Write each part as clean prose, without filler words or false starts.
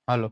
હાલો.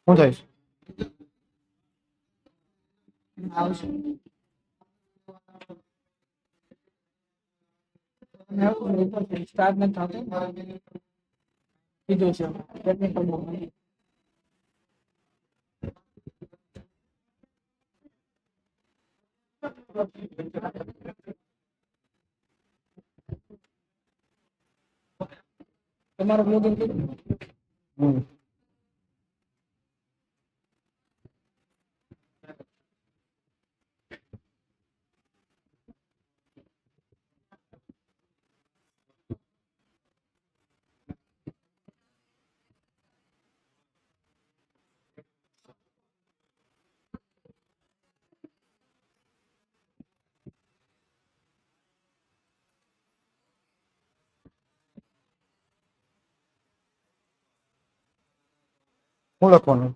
શું થાય છે? સ્ટાર્ટ નથી થતું કીધું છે ટેકનિકલ તમારું લોગિન કીધું શું લખવાનું?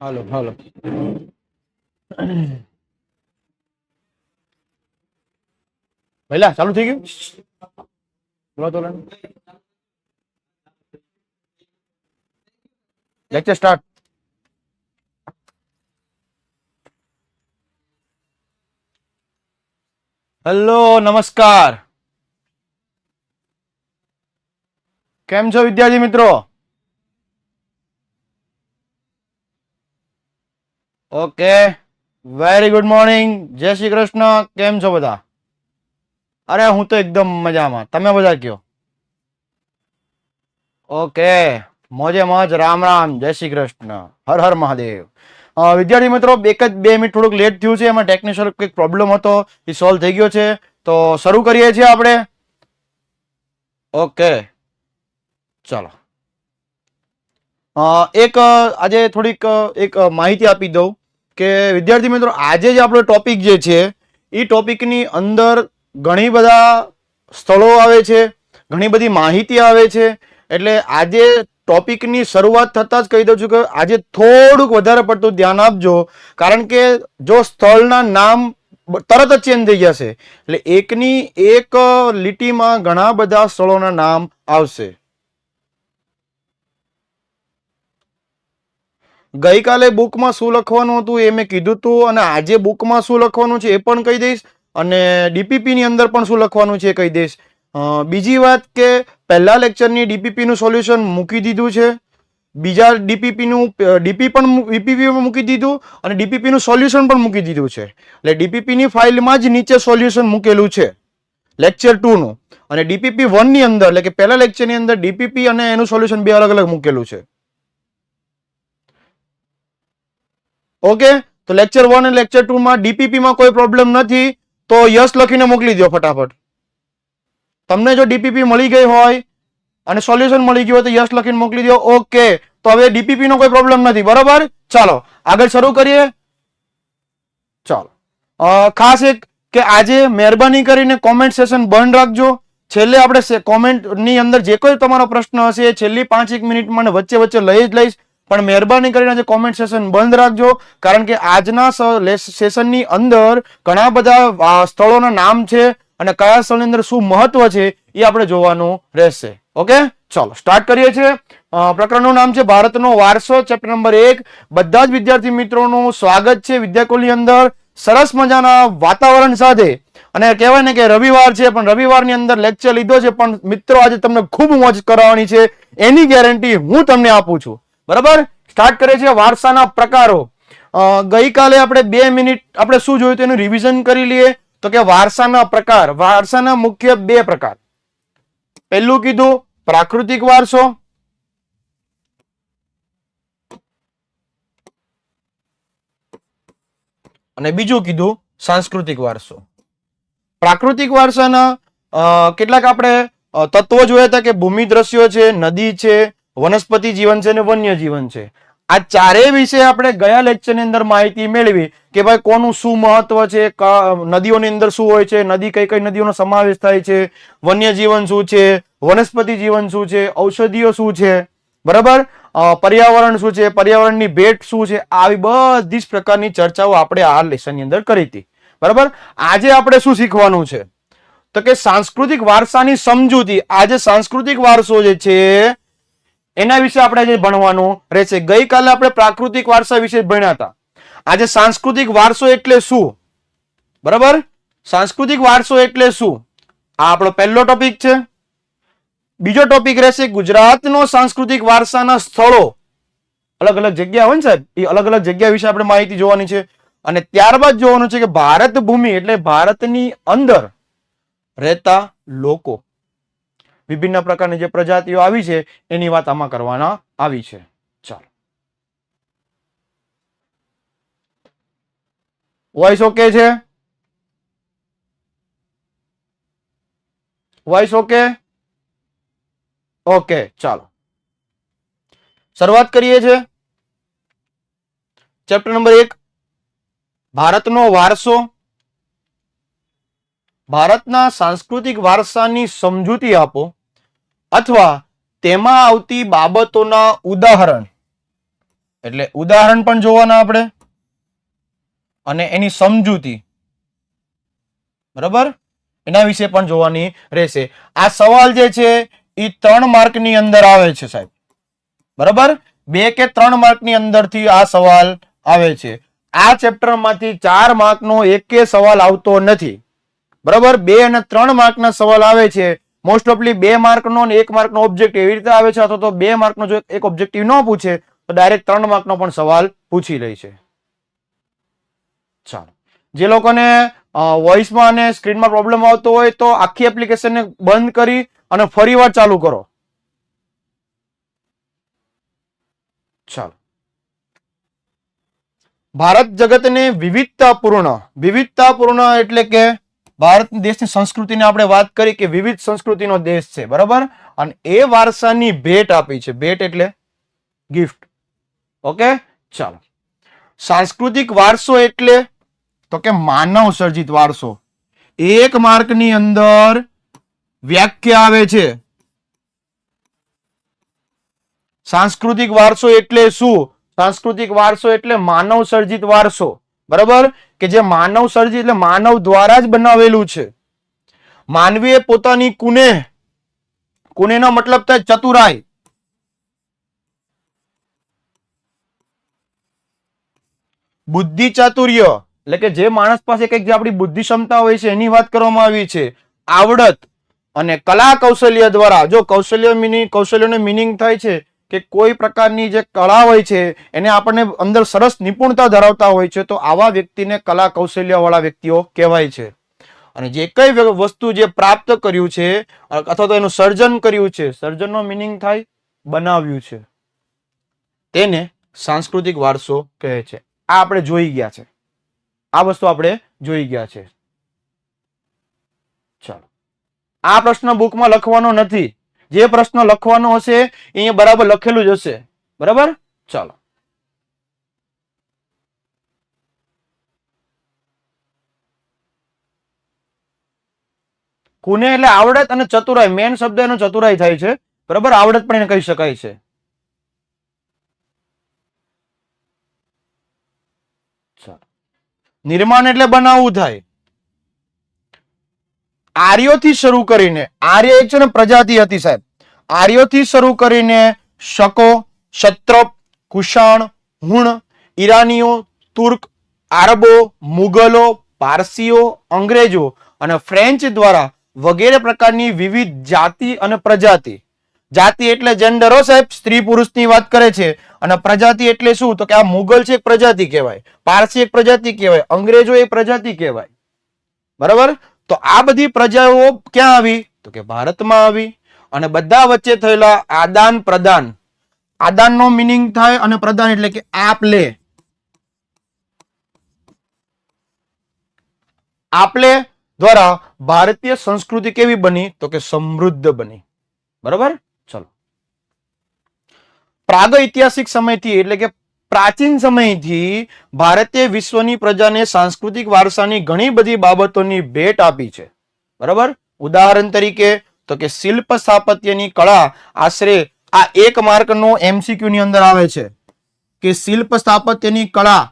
હાલો હાલો. પહેલા ચાલુ થઈ ગયું? બોલો તો લેક્ચર સ્ટાર્ટ. હેલો, નમસ્કાર. કેમ છો વિદ્યાર્થી મિત્રો? Okay, very good morning. જય શ્રી કૃષ્ણ. કેમ છો બધા? અરે હું તો એકદમ મજામાં. તમે બધા કયો? ઓકે, મોજે મોજ. રામ રામ. જય શ્રી કૃષ્ણ. હર હર મહાદેવ. વિદ્યાર્થી મિત્રો, એક જ 2 મિનિટ થોડુંક લેટ થયું છે. એમાં ટેકનિકલ કંઈક પ્રોબ્લેમ હતો, એ સોલ્વ થઈ ગયો છે. તો શરૂ કરીએ છીએ આપણે. ઓકે, ચલો. આજે થોડીક એક માહિતી આપી દઉં કે વિદ્યાર્થી મિત્રો, આજે જે આપણો ટોપિક જે છે એ ટોપિકની અંદર ઘણી બધા સ્થળો આવે છે, ઘણી બધી માહિતી આવે છે. એટલે આજે ટોપિકની શરૂઆત થતાં જ કહી દઉં છું કે આજે થોડુંક વધારે પડતું ધ્યાન આપજો, કારણ કે જો સ્થળના નામ તરત જ ચેન્જ થઈ જશે એટલે એકની એક લીટીમાં ઘણા બધા સ્થળોના નામ આવશે. ગઈકાલે બુકમાં શું લખવાનું હતું એ મેં કીધું હતું, અને આજે બુકમાં શું લખવાનું છે એ પણ કહી દઈશ, અને ડીપીપી ની અંદર પણ શું લખવાનું છે એ કહી દઈશ. બીજી વાત કે પહેલા લેક્ચરની ડીપીપી નું સોલ્યુશન મૂકી દીધું છે, બીજા ડીપીપી પણ મૂકી દીધું, અને ડીપીપી નું સોલ્યુશન પણ મૂકી દીધું છે. એટલે ડીપીપી ની ફાઇલમાં જ નીચે સોલ્યુશન મૂકેલું છે લેક્ચર 2 નું, અને ડીપીપી 1 ની અંદર એટલે કે પહેલા લેક્ચરની અંદર ડીપીપી અને એનું સોલ્યુશન બે અલગ અલગ મૂકેલું છે. ઓકે, તો લેક્ચર 1 અને લેક્ચર 2 માં ડીપીપી માં કોઈ પ્રોબ્લેમ નથી તો યસ લખીને મોકલી દો ફટાફટ. તમને જો ડીપીપી મળી ગઈ હોય અને સોલ્યુશન મળી ગયું હોય તો યસ લખીને મોકલી દો. ઓકે, તો હવે ડીપીપી નો કોઈ પ્રોબ્લેમ નથી. બરોબર, ચાલો આગળ શરૂ કરીએ. ચાલો, ખાસ એક કે આજે મહેરબાની કરીને કોમેન્ટ સેશન બંધ રાખજો. છેલ્લે આપણે કોમેન્ટ ની અંદર જે કોઈ તમારો પ્રશ્ન હશે એ છેલ્લી 5-1 મિનિટ મને વચ્ચે વચ્ચે લઈ જ લઈશ, પણ મહેરબાની કરીને આજે કોમેન્ટ સેશન બંધ રાખજો, કારણ કે આજના સેશનની અંદર ઘણા બધા સ્થળોના નામ છે અને કયા સ્થળની અંદર શું મહત્વ છે એ આપણે જોવાનું રહેશે. ઓકે, ચાલો સ્ટાર્ટ કરીએ છીએ. પ્રકરણનું નામ છે ભારતનો વારસો, ચેપ્ટર નંબર 1. બધા જ વિદ્યાર્થી મિત્રોનું સ્વાગત છે વિદ્યાકુલની અંદર. સરસ મજાના વાતાવરણ સાથે, અને કહેવાય ને કે રવિવાર છે પણ રવિવારની અંદર લેક્ચર લીધો છે, પણ મિત્રો આજે તમને ખૂબ મોજ કરાવવાની છે એની ગેરંટી હું તમને આપું છું. બરાબર, સ્ટાર્ટ કરીએ છીએ. વારસાના પ્રકારો. ગઈકાલે આપણે 2 મિનિટ આપણે શું જોયું તેનું રિવિઝન કરી લઈએ. તો કે વારસાના પ્રકાર, વારસાના મુખ્ય 2 પ્રકાર. પહેલું કીધું પ્રાકૃતિક વારસો, અને બીજું કીધું સાંસ્કૃતિક વારસો. પ્રાકૃતિક વારસાના કેટલાક આપણે તત્વો જોયા હતા કે ભૂમિ દ્રશ્યો છે, નદી છે, વનસ્પતિ જીવન છે અને વન્ય જીવન છે. આ ચારેય વિશે આપણે ગયા લેક્ચરની અંદર માહિતી મેળવી કે ભાઈ કોનું શું મહત્વ છે, નદીઓની અંદર શું હોય છે, નદી કઈ કઈ નદીઓનો સમાવેશ થાય છે, વન્ય જીવન શું છે, વનસ્પતિ જીવન શું છે, ઔષધિઓ શું છે, બરાબર, પર્યાવરણ શું છે, પર્યાવરણની ભેટ શું છે. આવી બધી જ પ્રકારની ચર્ચાઓ આપણે આ લેસનની અંદર કરી હતી. બરાબર, આજે આપણે શું શીખવાનું છે તો કે સાંસ્કૃતિક વારસાની સમજૂતી. આજે સાંસ્કૃતિક વારસો જે છે એના વિશે આપણે આજે ભણવાનું રહેશે. ગઈકાલે આપણે પ્રાકૃતિક વારસા વિશે ભણ્યા હતા. આજે સાંસ્કૃતિક વારસો એટલે શું, બરાબર, સાંસ્કૃતિક વારસો એટલે શું, આ આપણો પહેલો ટોપિક છે. બીજો ટોપિક રહેશે ગુજરાતનો સાંસ્કૃતિક વારસાના સ્થળો. અલગ અલગ જગ્યા હોય ને સાહેબ, એ અલગ અલગ જગ્યા વિશે આપણે માહિતી જોવાની છે. અને ત્યારબાદ જોવાનું છે કે ભારત ભૂમિ એટલે ભારતની અંદર રહેતા લોકો, વિભિન્ન પ્રકારની જે પ્રજાતિઓ આવી છે એની વાત આમાં કરવાના આવી છે. ચાલો, વોઇસ ઓકે છે? Voice okay? ઓકે, ચાલો શરૂઆત કરીએ છીએ. ચેપ્ટર નંબર 1, ભારતનો વારસો. ભારતના સાંસ્કૃતિક વારસાની સમજૂતી આપો અથવા તેમાં આવતી બાબતોના ઉદાહરણ, એટલે ઉદાહરણ પણ જોવાના આપણે, અને એની સમજૂતી, બરાબર, એના વિશે પણ જોવાની રહેશે. આ સવાલ જે છે એ 3 માર્કની અંદર આવે છે સાહેબ. બરાબર, 2 કે 3 માર્કની અંદરથી આ સવાલ આવે છે. આ ચેપ્ટરમાંથી 4 માર્કનો એકે સવાલ આવતો નથી. બરાબર, 2 અને 3 માર્કના સવાલ આવે છે. મોસ્ટ ઓફલી 2 માર્કનો અને 1 માર્કનો ઓબ્જેક્ટિવ એવી રીતે આવે છે, અથવા તો 2 માર્કનો જો એક ઓબ્જેક્ટિવ ન પૂછે તો ડાયરેક્ટ 3 માર્કનો પણ સવાલ પૂછી લે છે. ચાલો, જે લોકોને વોઇસમાં અને સ્ક્રીનમાં પ્રોબ્લેમ આવતો હોય તો આખી એપ્લિકેશનને બંધ કરી અને ફરીવાર ચાલુ કરો. ચાલો, ભારત જગતને વિવિધતાપૂર્ણ એટલે કે ભારત દેશની સંસ્કૃતિને આપણે વાત કરી કે વિવિધ સંસ્કૃતિનો દેશ છે. બરાબર, અને એ વારસાની ભેટ આપી છે. ભેટ એટલે ગિફ્ટ. ઓકે, ચાલો. સાંસ્કૃતિક વારસો એટલે તો કે માનવ સર્જિત વારસો. એક માર્કની અંદર વ્યાખ્યા આવે છે. સાંસ્કૃતિક વારસો એટલે શું? સાંસ્કૃતિક વારસો એટલે માનવ સર્જિત વારસો. બરાબર, કે જે માનવ સર્જિત એટલે માનવ દ્વારા જ બનાવેલું છે. માનવીએ પોતાની કુનેનો મતલબ થાય ચતુરાઈ, બુદ્ધિ ચાતુર્ય એટલે કે જે માણસ પાસે કંઈક જે આપણી બુદ્ધિ ક્ષમતા હોય છે એની વાત કરવામાં આવી છે. આવડત અને કલા કૌશલ્ય દ્વારા, જો કૌશલ્યનો મિનિંગ થાય છે કે કોઈ પ્રકારની જે કળા હોય છે એને આપણને અંદર સરસ નિપુણતા ધરાવતા હોય છે, તો આવા વ્યક્તિને કલા કૌશલ્ય વાળા વ્યક્તિઓ કહેવાય છે. અને જે કઈ વસ્તુ જે પ્રાપ્ત કર્યું છે અથવા તો એનું સર્જન કર્યું છે, સર્જનનો મિનિંગ થાય બનાવ્યું છે, તેને સાંસ્કૃતિક વારસો કહે છે. આ આપણે જોઈ ગયા છે, આ વસ્તુ આપણે જોઈ ગયા છે. ચાલો, આ પ્રશ્ન બુકમાં લખવાનો નથી. જે પ્રશ્ન લખવાનો હશે અહીંયા બરાબર લખેલું જ હશે. બરાબર, ચાલો. કુને એટલે આવડત અને ચતુરાઈ. મેન શબ્દ એનો ચતુરાઈ થાય છે. બરાબર, આવડત પણ એને કહી શકાય છે. નિર્માણ એટલે બનાવવું થાય. આર્યોથી શરૂ કરીને, આર્ય એક છે ને પ્રજાતિ હતી સાહેબ. આર્યોથી શરૂ કરીને શકો, ક્ષત્રપ, કુષાણ, હુણ, ઈરાનીઓ, તુર્ક, આરબો, મુગલો, પારસીઓ, અંગ્રેજો અને ફ્રેન્ચ દ્વારા વગેરે પ્રકારની વિવિધ જાતિ અને પ્રજાતિ. જાતિ એટલે જેન્ડરો સાહેબ, સ્ત્રી પુરુષની વાત કરે છે. અને પ્રજાતિ એટલે શું? તો કે આ મુગલ છે એક પ્રજાતિ કહેવાય, પારસી એક પ્રજાતિ કહેવાય, અંગ્રેજો એક પ્રજાતિ કહેવાય. બરાબર, તો આ બધી પ્રજાઓ ક્યાં આવી? તો કે ભારતમાં આવી. અને બધા વચ્ચે થયેલા આદાન પ્રદાન. આદાનનો મિનિંગ થાય અને પ્રદાન એટલે કે આપ લે. આપલે દ્વારા ભારતીય સંસ્કૃતિ કેવી બની? તો કે સમૃદ્ધ બની. બરાબર, ચલો. પ્રાગૈતિહાસિક સમયથી એટલે કે પ્રાચીન સમયથી ભારતે વિશ્વની પ્રજાને સાંસ્કૃતિક વારસાની ઘણી બધી બાબતોની ભેટ આપી છે. બરાબર, ઉદાહરણ તરીકે તો કે શિલ્પ સ્થાપત્યની કળા. આશરે આ 1 માર્કનો MCQ ની અંદર આવે છે કે શિલ્પ સ્થાપત્યની કળા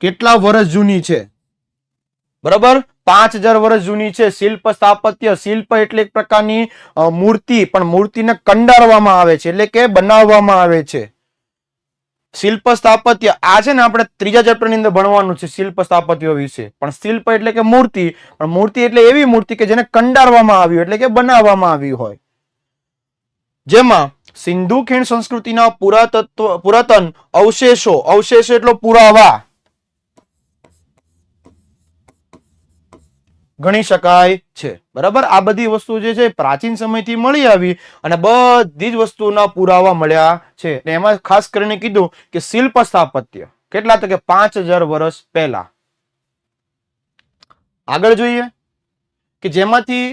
કેટલા વર્ષ જૂની છે? બરાબર, 5000 વર્ષ જૂની છે. શિલ્પ સ્થાપત્ય, શિલ્પ એટલે એક પ્રકારની મૂર્તિ, પણ મૂર્તિને કંડારવામાં આવે છે એટલે કે બનાવવામાં આવે છે. શિલ્પ સ્થાપત્ય આ છે ને આપણે 3જા ચેપ્ટરની અંદર ભણવાનું છે શિલ્પ સ્થાપત્ય વિશે. પણ શિલ્પ એટલે કે મૂર્તિ, પણ મૂર્તિ એટલે એવી મૂર્તિ કે જેને કંડારવામાં આવી એટલે કે બનાવવામાં આવી હોય. જેમાં સિંધુ ખીણ સંસ્કૃતિના પુરાતન અવશેષો, અવશેષ એટલો પુરાવા ગણી શકાય છે. બરાબર, આ બધી વસ્તુ જે છે પ્રાચીન સમયથી મળી આવી અને બધી જ વસ્તુના પુરાવા મળ્યા છે. એમાં ખાસ કરીને કીધું કે શિલ્પ સ્થાપત્ય કેટલા? તો કે 5000 વર્ષ પહેલા. આગળ જોઈએ કે જેમાંથી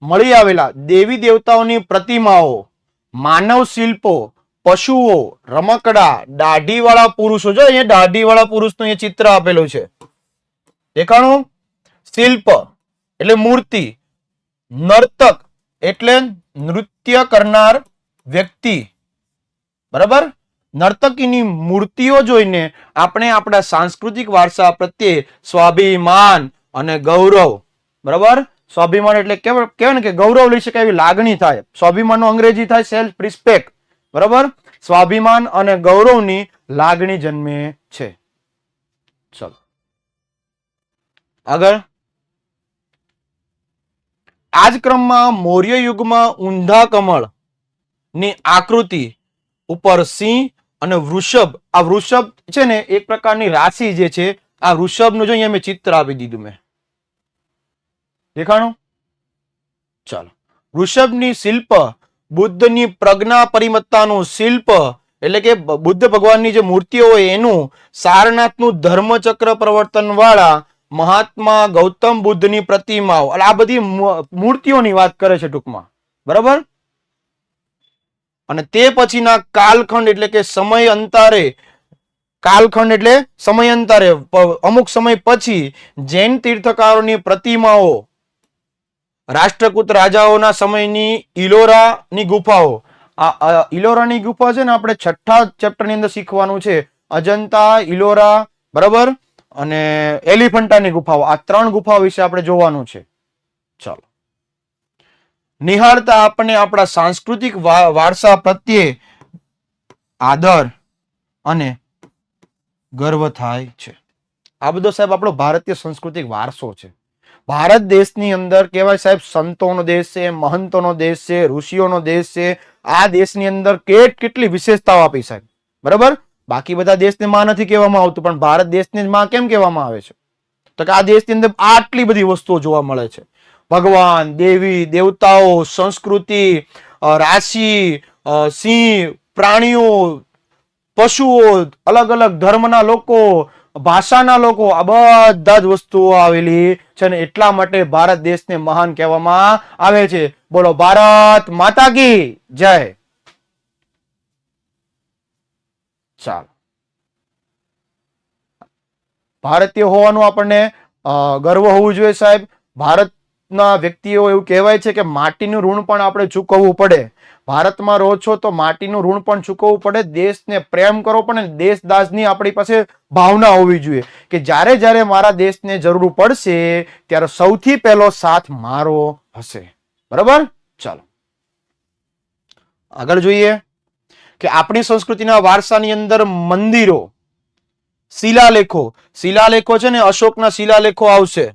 મળી આવેલા દેવી દેવતાઓની પ્રતિમાઓ, માનવ શિલ્પો, પશુઓ, રમકડા, દાઢીવાળા પુરુષો. જો અહીંયા દાઢીવાળા પુરુષનું અહીંયા ચિત્ર આપેલું છે, દેખાણું? શિલ્પ એટલે મૂર્તિ, નર્તક એટલે નૃત્ય કરનાર વ્યક્તિ. બરાબર, નર્તકીની મૂર્તિઓ જોઈને આપણે આપણા સાંસ્કૃતિક વારસા પ્રત્યે સ્વાભિમાન અને ગૌરવ. બરાબર, સ્વાભિમાન એટલે કહેવાય ને કે ગૌરવ લઈ શકાય એવી લાગણી થાય. સ્વાભિમાનનો અંગ્રેજી થાય સેલ્ફ રિસ્પેક્ટ. બરાબર, સ્વાભિમાન અને ગૌરવની લાગણી જન્મે છે. ચલો આગળ. આ જ ક્રમમાં મૌર્ય યુગમાં ઊંધા કમળ ની આકૃતિ ઉપર સિંહ અને વૃષભ. આ વૃષભ છે ને એક પ્રકારની રાશિ જે છે. આ વૃષભનું જો અહીંયા મેં ચિત્ર આપી દીધું, મેં દેખાણું? ચાલો, વૃષભની શિલ્પ બુદ્ધની પ્રજ્ઞા પરિમત્તાનું શિલ્પ એટલે કે બુદ્ધ ભગવાનની જે મૂર્તિઓ હોય એનું, સારનાથનું ધર્મચક્ર પ્રવર્તન વાળા મહાત્મા ગૌતમ બુદ્ધની પ્રતિમાઓ, આ બધી મૂર્તિઓની વાત કરે છે ટૂંકમાં. બરાબર, અને તે પછીના કાલખંડ એટલે કે સમય અંતરે, કાલખંડ એટલે સમયાંતરે અમુક સમય પછી જૈન તીર્થકારોની પ્રતિમાઓ, રાષ્ટ્રકૂટ રાજાઓના સમયની ઇલોરાની ગુફાઓ, આ ઇલોરાની ગુફા છે ને આપણે 6થા ચેપ્ટર ની અંદર શીખવાનું છે. અજંતા, ઇલોરા, બરાબર, અને એલિફન્ટાની ગુફાઓ, આ 3 ગુફાઓ વિશે આપણે જોવાનું છે. ચાલો, નિહાળતા આપણને આપણા સાંસ્કૃતિક વારસા પ્રત્યે આદર અને ગર્વ થાય છે. આ બધો સાહેબ આપણો ભારતીય સાંસ્કૃતિક વારસો છે. ભારત દેશની અંદર કહેવાય સાહેબ સંતોનો દેશ છે, મહંતોનો દેશ છે, ઋષિઓનો દેશ છે. આ દેશની અંદર કેટલી વિશેષતાઓ આપી સાહેબ, બરાબર. બાકી બધા દેશને માં નથી કહેવામાં આવતું, પણ ભારત દેશને જ માં કેમ કહેવામાં આવે છે? તો કે આ દેશની અંદર આટલી બધી વસ્તુઓ જોવા મળે છે. ભગવાન, દેવી, દેવતાઓ, સંસ્કૃતિ, રાશિ, સિંહ, પ્રાણીઓ, પશુઓ, અલગ અલગ ધર્મના લોકો, ભાષાના લોકો, આ બધા જ વસ્તુઓ આવેલી છે ને એટલા માટે ભારત દેશને મહાન કહેવામાં આવે છે. બોલો ભારત માતા કી જય. ચાલો, ભારતીય હોવાનું આપણને ગર્વ હોવું જોઈએ સાહેબ. ભારતના વ્યક્તિઓ એવું કહેવાય છે કે માટીનું ઋણ પણ આપણે ચૂકવવું પડે. ભારતમાં રહો છો તો માટીનું ઋણ પણ ચૂકવવું પડે. દેશને પ્રેમ કરવો પડે. દેશદાસની આપણી પાસે ભાવના હોવી જોઈએ કે જ્યારે જ્યારે મારા દેશને જરૂર પડશે ત્યારે સૌથી પહેલો સાથ મારો હશે. બરાબર. ચાલો આગળ જોઈએ કે આપણી સંસ્કૃતિના વારસાની અંદર મંદિરો, શિલાલેખો છે ને, અશોકના શિલાલેખો આવશે.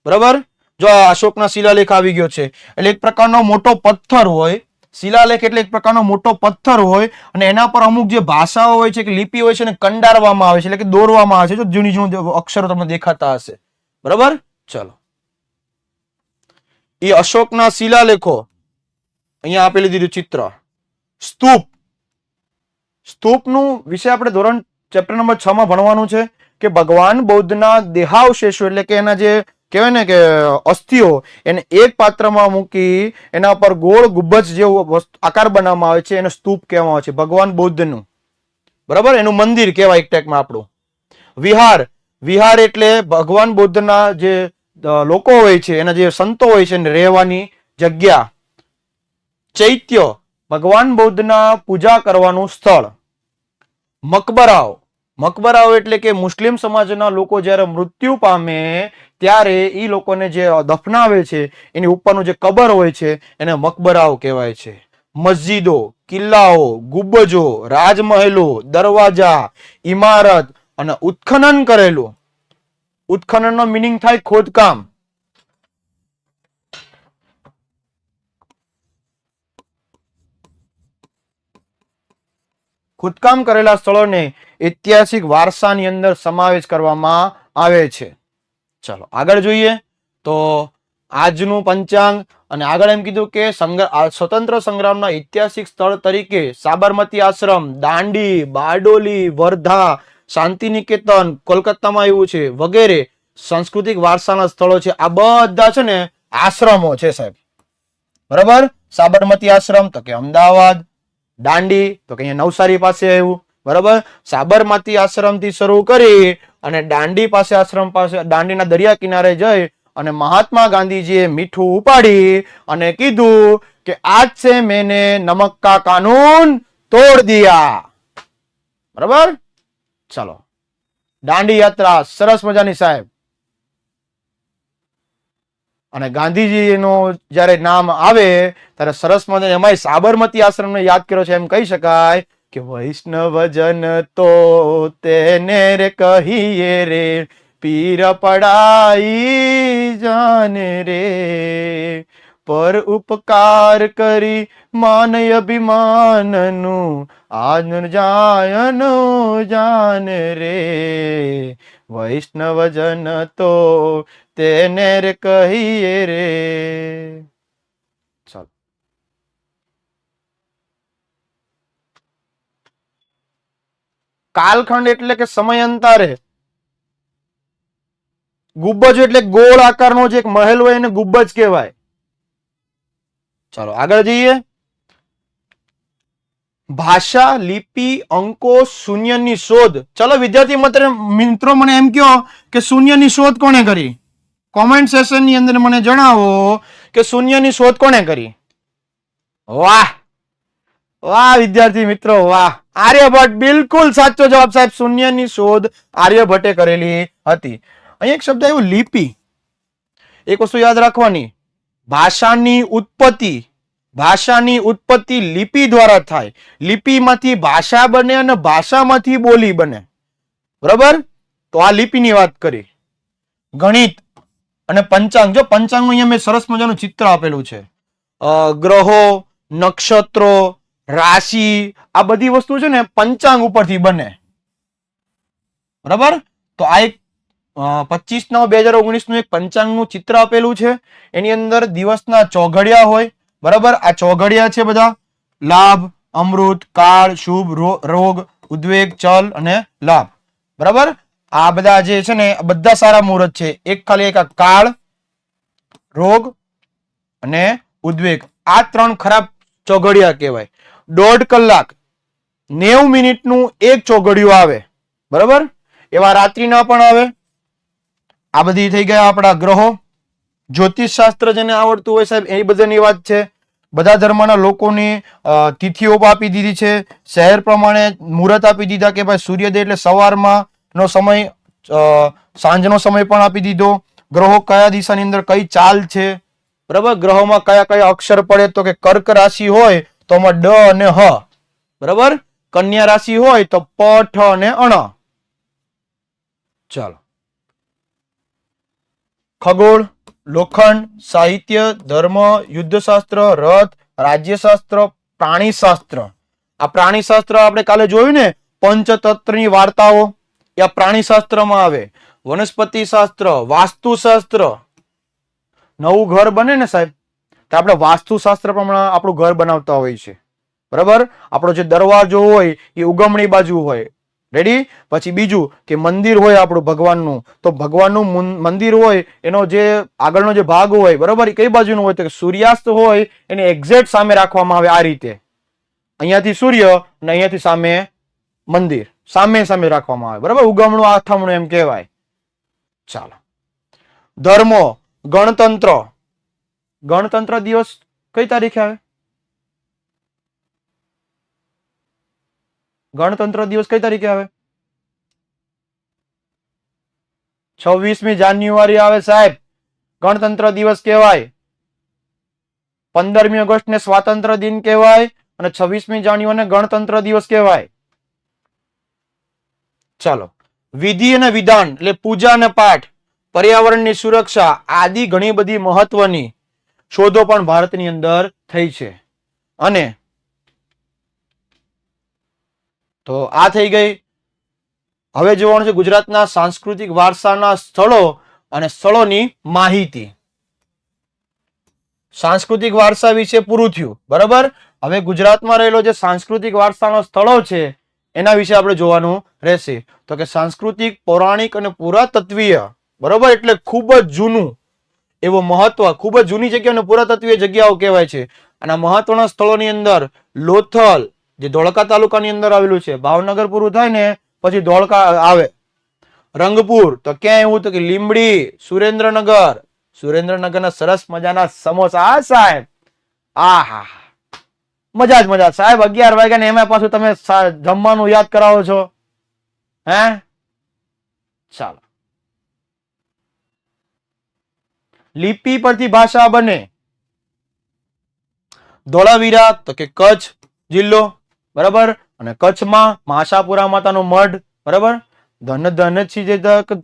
બરાબર. જો અશોકના શિલાલેખ આવી ગયો છે એટલે એક પ્રકારનો મોટો પથ્થર હોય. શિલાલેખ એટલે એક પ્રકારનો મોટો પથ્થર હોય અને એના પર અમુક જે ભાષાઓ હોય છે કે લિપિ હોય છે ને કંડારવામાં આવે છે, એટલે કે દોરવામાં આવે છે. જો જૂની જૂની અક્ષરો તમને દેખાતા હશે. બરાબર. ચલો, એ અશોકના શિલાલેખો અહીંયા આપેલી દીધું ચિત્ર. સ્તૂપનું વિશે આપણે ધોરણ ચેપ્ટર નંબર 6 માં ભણવાનું છે કે ભગવાન બૌદ્ધના દેહાવશેષો એટલે કે એના જે કહેવાય ને કે અસ્થિઓ એને એક પાત્રમાં મૂકી એના પર ગોળ ગુબ્બજ જેવો આકાર બનાવવામાં આવે છે, એને સ્તૂપ કહેવામાં આવે છે. ભગવાન બૌદ્ધનું, બરાબર, એનું મંદિર કહેવાય એક ટાઈપમાં આપણું. વિહાર એટલે ભગવાન બૌદ્ધના જે લોકો હોય છે, એના જે સંતો હોય છે એને રહેવાની જગ્યા. ચૈત્ય ભગવાન બૌદ્ધના પૂજા કરવાનું સ્થળ. મકબરાઓ એટલે કે મુસ્લિમ સમાજના લોકો જ્યારે મૃત્યુ પામે ત્યારે એ લોકોને જે દફનાવે છે એની ઉપરનું જે કબર હોય છે એને મકબરાઓ કહેવાય છે. મસ્જિદો, કિલ્લાઓ, ગુબ્બજો, રાજમહેલો, દરવાજા, ઇમારત અને ઉત્ખનન કરેલું. ઉત્ખનનનો મિનિંગ થાય ખોદકામ. ખોદકામ કરેલા સ્થળોને ઐતિહાસિક વારસાની અંદર સમાવેશ કરવામાં આવે છે. ચાલો આગળ જોઈએ તો આજનું પંચાંગ અને આગળ એમ કીધું કે સ્વતંત્ર સંગ્રામના ઐતિહાસિક સ્થળ તરીકે સાબરમતી આશ્રમ, દાંડી, બારડોલી, વર્ધા, શાંતિનિકેતન કોલકાતામાં આવ્યું છે વગેરે સાંસ્કૃતિક વારસાના સ્થળો છે. આ બધા છે ને આશ્રમો છે સાહેબ. બરાબર. સાબરમતી આશ્રમ તો કે અમદાવાદ, દાંડી તો કે અહીંયા નવસારી પાસે આવ્યું. બરાબર. સાબરમતી આશ્રમ થી શરૂ કરી અને દાંડી પાસે આશ્રમ પાસે દાંડીના દરિયા કિનારે જઈ અને મહાત્મા ગાંધીજીએ મીઠું ઉપાડી અને કીધું કે આજ સે મેને નમક કા કાનૂન તોડ દિયા. બરાબર. ચલો, દાંડી યાત્રા સરસ મજાની સાહેબ. અને ગાંધીજીનું જ્યારે નામ આવે ત્યારે સરસ મજાને એમાંય સાબરમતી આશ્રમને યાદ કર્યો છે એમ કહી શકાય કે વૈષ્ણવજન તો તેને રે કહીએ રે પીર પડાઈ જાને રે પર ઉપકાર કરી માનય અભિમાનનું આન જાયનું જાન રે વૈષ્ણવજન તો તેને રે કહીએ રે. ચાલો, કાલખંડ એટલે કે સમયાંતરે. ગુબ્બજ એટલે ગોળ આકારનો જે એક મહેલ હોય એને ગુબ્બજ કહેવાય. ચાલો આગળ જઈએ. ભાષા, લિપિ, અંકો, શૂન્યની શોધ. ચલો વિદ્યાર્થી મિત્રો મને એમ કહો કે શૂન્યની શોધ કોણે કરી? કોમેન્ટ સેશન ની અંદર મને જણાવો કે શૂન્યની શોધ કોણે કરી? વાહ વાહ વિદ્યાર્થી મિત્રો વાહ, આર્યભટ્ટ. બિલકુલ સાચો જવાબ સાહેબ. શૂન્યની શોધ આર્યભટ્ટે કરેલી હતી. અહીં એક શબ્દ આવ્યો લિપિ. એક વસ્તુ યાદ રાખવાની, ભાષાની ઉત્પત્તિ લિપિ દ્વારા થાય. લિપિમાંથી ભાષા બને અને ભાષામાંથી બોલી બને. બરાબર? તો આ લિપિની વાત કરી. ગણિત અને પંચાંગ. જો પંચાંગનું અહીંયા મેં સરસ મજાનું ચિત્ર આપેલું છે. ગ્રહો, નક્ષત્રો, રાશિ, આ બધી વસ્તુ છે ને પંચાંગ ઉપરથી બને. બરાબર? તો આ એક 25/9/2019 નું એક પંચાંગનું ચિત્ર આપેલું છે. એની અંદર દિવસના ચોઘડિયા હોય. બરાબર? આ ચોઘડિયા છે બધા: લાભ, અમૃત, કાળ, શુભ, રોગ, ઉદ્વેગ, ચલ અને લાભ. બરાબર? આ બધા જે છે ને બધા સારા મુહૂર્ત છે. એક ખાલી એક કાળ, રોગ અને ઉદ્વેગ, આ 3 ખરાબ ચોઘડિયા કહેવાય. 1.5 કલાક 90 મિનિટનું એક ચોઘડિયું આવે. બરાબર? એવા રાત્રિના પણ આવે. આ બધી થઈ ગયા આપણા ગ્રહો. જ્યોતિષ શાસ્ત્ર જેને આવડતું હોય સાહેબ એ બધાની વાત છે. બધા ધર્મના લોકોની તિથિઓ આપી દીધી છે. શહેર પ્રમાણે મુહૂર્ત આપી દીધા કે ભાઈ સૂર્યોદય એટલે સવારમાં નો સમય, સાંજનો સમય પણ આપી દીધો. ગ્રહો કયા દિશાની અંદર કઈ ચાલ છે. બરાબર? ગ્રહોમાં કયા કયા અક્ષર પડે, તો કે કર્ક રાશિ હોય તો આમાં ડ અને હ. બરાબર? કન્યા રાશિ હોય તો પ, ઠ અને અણ. ચાલો. ખગોળ, લોખંડ, સાહિત્ય, ધર્મ, યુદ્ધશાસ્ત્ર, રથ, રાજ્યશાસ્ત્ર, પ્રાણીશાસ્ત્ર. આ પ્રાણીશાસ્ત્ર આપણે કાલે જોયું ને, પંચતત્વની વાર્તાઓ, એ આ પ્રાણીશાસ્ત્રમાં આવે. વનસ્પતિ શાસ્ત્ર, વાસ્તુશાસ્ત્ર. નવું ઘર બને ને સાહેબ, તો આપણે વાસ્તુશાસ્ત્ર પ્રમાણે આપણું ઘર બનાવતા હોય છે. બરાબર? આપણો જે દરવાજો હોય એ ઉગમણી બાજુ હોય. રેડી? પછી બીજું કે મંદિર હોય આપણું ભગવાનનું, તો ભગવાનનું મંદિર હોય એનો જે આગળનો જે ભાગ હોય, બરાબર, એ કઈ બાજુનું હોય? તો કે સૂર્યાસ્ત હોય એને એક્ઝેક્ટ સામે રાખવામાં આવે. આ રીતે અહીંયાથી સૂર્ય અને અહીંયાથી સામે મંદિર, સામે સામે રાખવામાં આવે. બરાબર? ઉગમણું આથમણું એમ કહેવાય. ચાલો. ધર્મો, ગણતંત્ર દિવસ કઈ તારીખે આવે? ગણતંત્ર દિવસ કઈ તારીખે આવે? 26મી જાન્યુઆરી આવે સાહેબ. ગણતંત્ર દિવસ કહેવાય. 15મી ઓગસ્ટને સ્વાતંત્ર્ય દિન કહેવાય અને 26મી જાન્યુઆરીને ગણતંત્ર દિવસ કહેવાય. ચાલો. વિધિ અને વિધાન એટલે પૂજા અને પાઠ, પર્યાવરણની સુરક્ષા આદિ ઘણી બધી મહત્વની શોધો પણ ભારતની અંદર થઈ છે. અને તો આ થઈ ગઈ. હવે જોવાનું છે ગુજરાતના સાંસ્કૃતિક વારસાના સ્થળો અને સ્થળોની માહિતી. સાંસ્કૃતિક વારસા વિશે પૂરું થયું. બરાબર? હવે ગુજરાતમાં રહેલો જે સાંસ્કૃતિક વારસાના સ્થળો છે એના વિશે આપણે જોવાનું રહેશે. તો કે સાંસ્કૃતિક, પૌરાણિક અને પુરાતત્વીય. બરાબર? એટલે ખૂબ જ જૂનું એવો મહત્વ, ખૂબ જ જૂની જગ્યાઓ અને પુરાતત્વીય જગ્યાઓ કહેવાય છે. અને મહત્વના સ્થળોની અંદર લોથલ, જે ધોળકા તાલુકાની અંદર આવેલું છે. ભાવનગર પૂરું થાય ને પછી ધોળકા આવે. રંગપુર તો ક્યાં એવું? તો કે લીંબડી, સુરેન્દ્રનગરના સરસ મજાના સમોસા. આ સાહેબ આહા, મજા જ મજા સાહેબ. 11 વાગ્યા ને એમાં પાછું તમે જમવાનું યાદ કરાવો છો. હે? ચાલો. લિપિ પરથી ભાષા બને. ધોળાવીરા તો કે કચ્છ જિલ્લો. બરાબર? અને કચ્છમાં આશાપુરા માતાનો મઢ. બરાબર? ધન ધન છે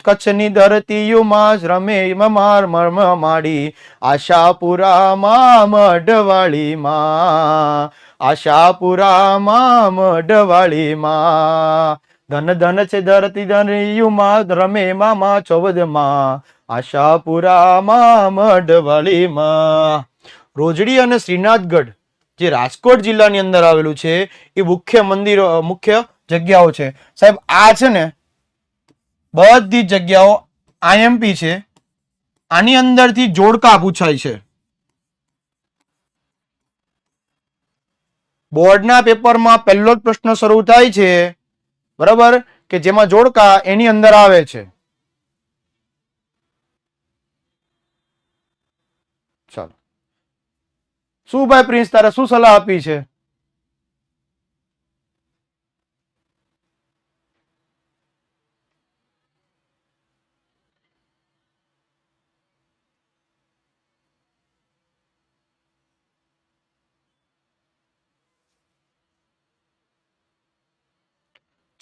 કચ્છની ધરતીયુમાં રમે માર મર્મ માડી, આશાપુરામાં મઢવાળીમાં, આશાપુરામાં મઢવાળીમાં. ધન ધન છે ધરતી ધરતીયુમાં રમે મામા ચોવદમાં, આશાપુરામાં મઢવાળીમાં. રોજડી અને શ્રીનાથગઢ જે રાજકોટ જિલ્લાની અંદર આવેલું છે એ મુખ્ય મંદિરો, મુખ્ય જગ્યાઓ છે સાહેબ. આ છે ને બધી જગ્યાઓ આઈએમપી છે. આની અંદરથી જોડકા પૂછાય છે. બોર્ડના પેપરમાં પહેલો જ પ્રશ્ન શરૂ થાય છે, બરાબર, કે જેમાં જોડકા એની અંદર આવે છે. ચાલો, શું ભાઈ પ્રિન્સ, તારે શું સલાહ આપી છે?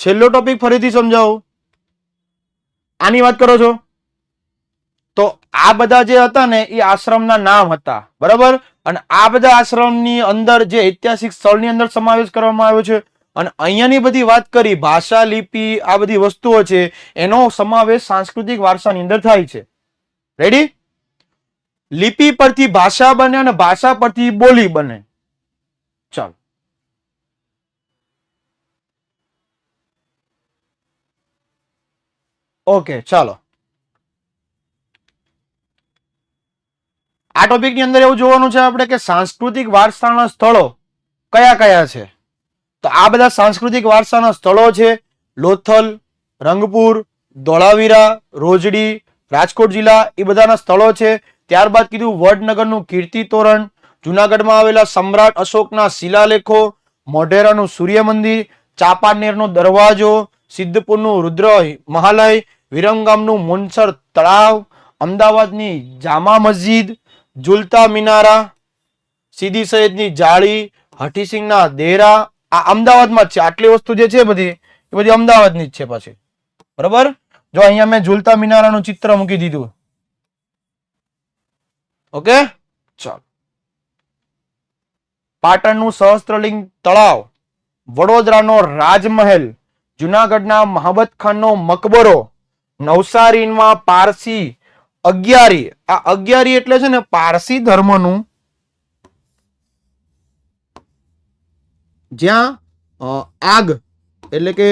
છેલ્લો ટોપિક ફરીથી સમજાવો. આની વાત કરો છો? તો આ બધા જે હતા ને એ આશ્રમના નામ હતા, બરાબર. અને આ બધા આશ્રમની અંદર જે ઐતિહાસિક સ્થળની અંદર સમાવેશ કરવામાં આવ્યો છે. અને અહીંયાની બધી વાત કરી, ભાષા, લિપિ, આ બધી વસ્તુઓ છે, એનો સમાવેશ સાંસ્કૃતિક વારસાની અંદર થાય છે. રેડી? લિપિ પરથી ભાષા બને અને ભાષા પરથી બોલી બને. ચાલો, ઓકે, ચાલો. આ ટોપિક ની અંદર એવું જોવાનું છે આપણે કે સાંસ્કૃતિક વારસાના સ્થળો કયા કયા છે. તો આ બધા સાંસ્કૃતિક વારસાના સ્થળો છે લોથલ, રંગપુર, ધોળાવીરા, રોજડી, રાજકોટ જિલ્લા, એ બધાના સ્થળો છે. ત્યારબાદ કીધું વડનગરનું કીર્તિ તોરણ, જુનાગઢમાં આવેલા સમ્રાટ અશોકના શિલાલેખો, મોઢેરાનું સૂર્ય મંદિર, ચાંપાનેરનો દરવાજો, સિદ્ધપુરનું રુદ્ર મહાલય, વિરમગામનું મુનસર તળાવ, અમદાવાદની જામા મસ્જિદ, ઝુલતા મિનારા, સીદી સૈયદની જાળી, હઠીસિંહના દેરા, આ અમદાવાદમાં જ છે. આટલી વસ્તુ જે છે બધી એ બધી અમદાવાદની જ છે પછી, બરાબર. જો અહીંયા મેં ઝુલતા મિનારાનું ચિત્ર મૂકી દીધું. ઓકે, ચાલો. પાટણનું સહસ્ત્રલિંગ તળાવ, વડોદરાનો રાજમહેલ, જુનાગઢના મહાબત ખાનનો મકબરો, નવસારીમાં પારસી અગિયારી. આ અગિયારી એટલે છે ને પારસી ધર્મનું, જ્યાં આગ એટલે કે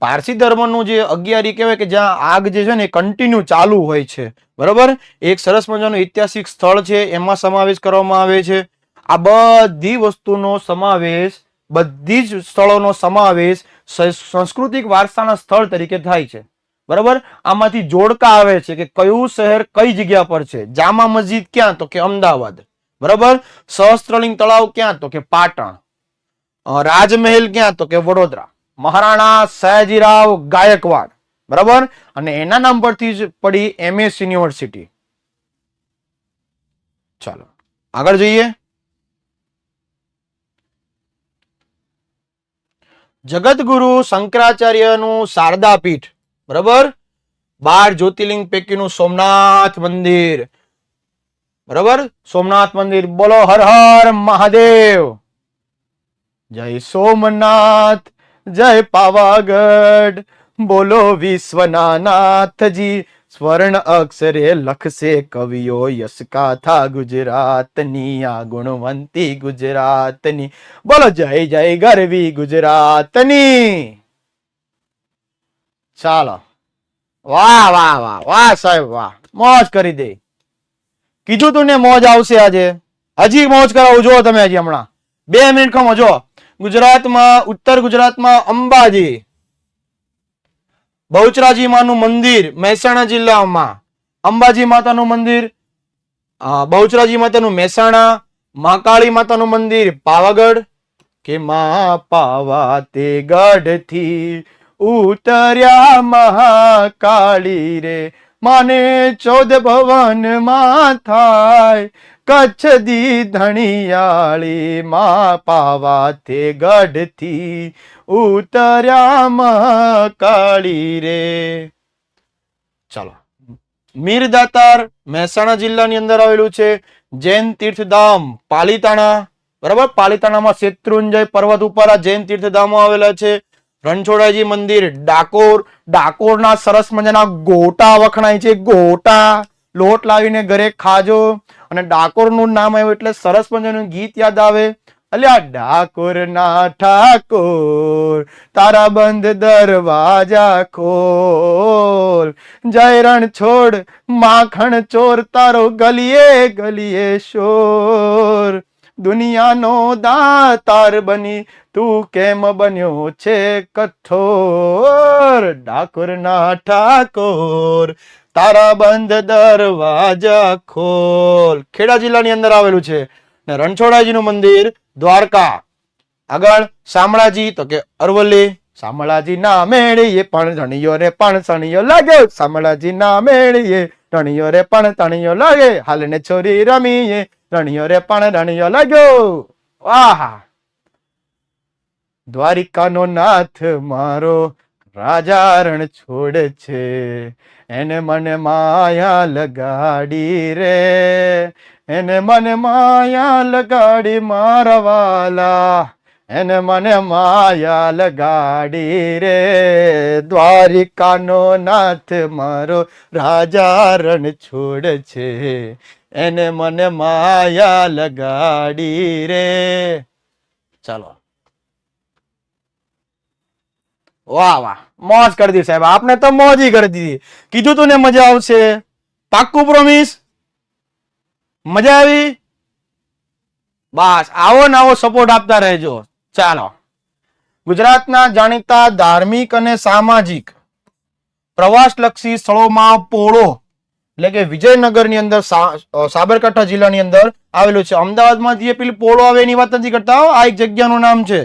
પારસી ધર્મનું જે અગિયારી કહેવાય કે જ્યાં આગ જે છે ને કન્ટિન્યુ ચાલુ હોય છે, બરાબર. એક સરસ મજાનું ઐતિહાસિક સ્થળ છે, એમાં સમાવેશ કરવામાં આવે છે. આ બધી વસ્તુનો સમાવેશ, બધી જ સ્થળોનો સમાવેશ સાંસ્કૃતિક વારસાના સ્થળ તરીકે થાય છે, બરાબર. આમાંથી જોડકા આવે છે કે કયું શહેર કઈ જગ્યા પર છે. જામા મસ્જિદ ક્યાં? તો કે અમદાવાદ, બરાબર. સહસ્ત્રલિંગ તળાવ ક્યાં? તો કે પાટણ. રાજમહેલ ક્યાં? તો કે વડોદરા. મહારાણા સયાજીરાવ ગાયકવાડ, બરાબર. અને એના નામ પરથી જ પડી MS યુનિવર્સિટી. ચાલો આગળ જઈએ. જગતગુરુ શંકરાચાર્યનું શારદા પીઠ, બરાબર. 12 જ્યોતિર્લિંગ પૈકીનું સોમનાથ મંદિર, બરાબર. સોમનાથ મંદિર, બોલો હર હર મહાદેવ. જય સોમનાથ, જય પાવાગઢ, બોલો વિશ્વના નાથજી. સ્વર્ણ અક્ષરે લખશે કવિઓ યશ ગાથા ગુજરાતની, આ ગુણવંતી ગુજરાતની. બોલો જય જય ગરવી ગુજરાતની. ચાલો, વાહ વાહ વાહ વાહ સાહેબ, વાહ, મોજ કરી દે. કીધું તું ને મોજ આવશે આજે. હજી મોજ કરાવું, જો તમે હજી હમણાં 2 મિનિટ ખમો. જો ગુજરાતમાં, ઉત્તર ગુજરાતમાં અંબાજી, બહુચરાજી માનું મંદિર મહેસાણા જિલ્લામાં, અંબાજી માતાનું મંદિર બહુચરાજી માતાનું મહેસાણા, મહાકાળી માતાનું મંદિર પાવાગઢ. કે મા પાવા તે ગઢથી ઉતર્યા મહાકાળી રે, માને 14 ભવન માં થાય, કચ્છ દી ધણિયાળી, મા પાવા તે ગઢથી ઉતર્યા મહાકાળી રે. ચાલો, મીર દાતાર મહેસાણા જિલ્લાની અંદર આવેલું છે. જૈન તીર્થધામ પાલીતાણા, બરાબર. પાલીતાણામાં શેત્રુંજય પર્વત ઉપર આ જૈન તીર્થધામો આવેલા છે. રણછોડરાયજી મંદિર ડાકોર, ડાકોરના સરસ મજાના ગોટા વખણાય છે. ગોટા, લોટ લાવીને ઘરે ખાજો. અને ડાકોરનું નામ આવ્યું એટલે સરસ મજાનું ગીત યાદ આવે. અલ્યા ડાકોર ના ઠાકોર તારા બંધ દરવાજા ખોલ, જય રણ છોડ માખણ ચોર તારો ગલીએ ગલીએ શોર, દુનિયાનો દાતાર બની તું કેમ બન્યો છે કઠોર, ડાકોર ના ઠાકોર તારા બંધ દરવાજા ખોલ. ખેડા જિલ્લાની અંદર આવેલું છે. ને રણછોડરાયજીનું મંદિર દ્વારકા. આગળ શામળાજી તો કે અરવલ્લી. શામળાજી ના મેળીએ પણ ધણીયો રે પણ સણિયો લાગ્યો, શામળાજી ના મેળીએ ધણીયો રે પણ તણિયો લાગે, હાલ ને છોરી રમીએ રણિયો રે પણ રણિયો લાગ્યો. વાહ! દ્વારિકાનો નાથ મારો રાજા રણ છોડ છે, એને મને માયા લગાડી રે, એને મને માયા લગાડી મારા વાલા, એને મને માયા લગાડી રે, દ્વારિકાનો નાથ મારો રાજા રણ છોડ છે, એને મને માયા લગાડી રે. ચાલો, વાહ વાહ, મોજ કરી દી સાહેબ, આપને તો મોજ ही કરી દીધી. કીધું તું ને મજા આવશે, પાક્કું પ્રોમિસ? મજા આવી? બસ આવો ને આવો સપોર્ટ આપતા રહેજો. ચાલો, ગુજરાતના જાણીતા ધાર્મિક અને સામાજિક પ્રવાસલક્ષી સ્થળોમાં પોળો એટલે કે વિજયનગરની અંદર સાબરકાંઠા જિલ્લાની અંદર આવેલું છે. અમદાવાદમાં જે પેલી પોળો આવે એની વાત નથી કરતા, આ એક જગ્યાનું નામ છે.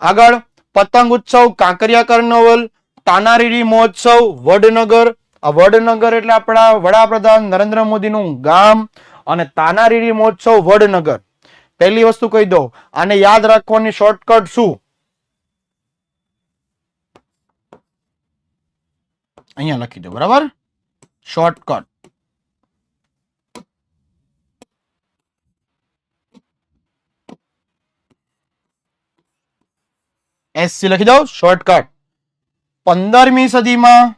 આગળ પતંગ ઉત્સવ, કાંકરિયા કાર્નિવલ, તાનારીરી મહોત્સવ, વડનગર. આ વડનગર એટલે આપણા વડાપ્રધાન નરેન્દ્ર મોદીનું ગામ, અને તાનારીરી મહોત્સવ વડનગર. પહેલી વસ્તુ કહી દો, આને યાદ રાખવાની શોર્ટકટ શું? અહીંયા લખી દો, બરાબર? શોર્ટકટ એસસી લખી દો, શોર્ટકટ. 15મી સદીમાં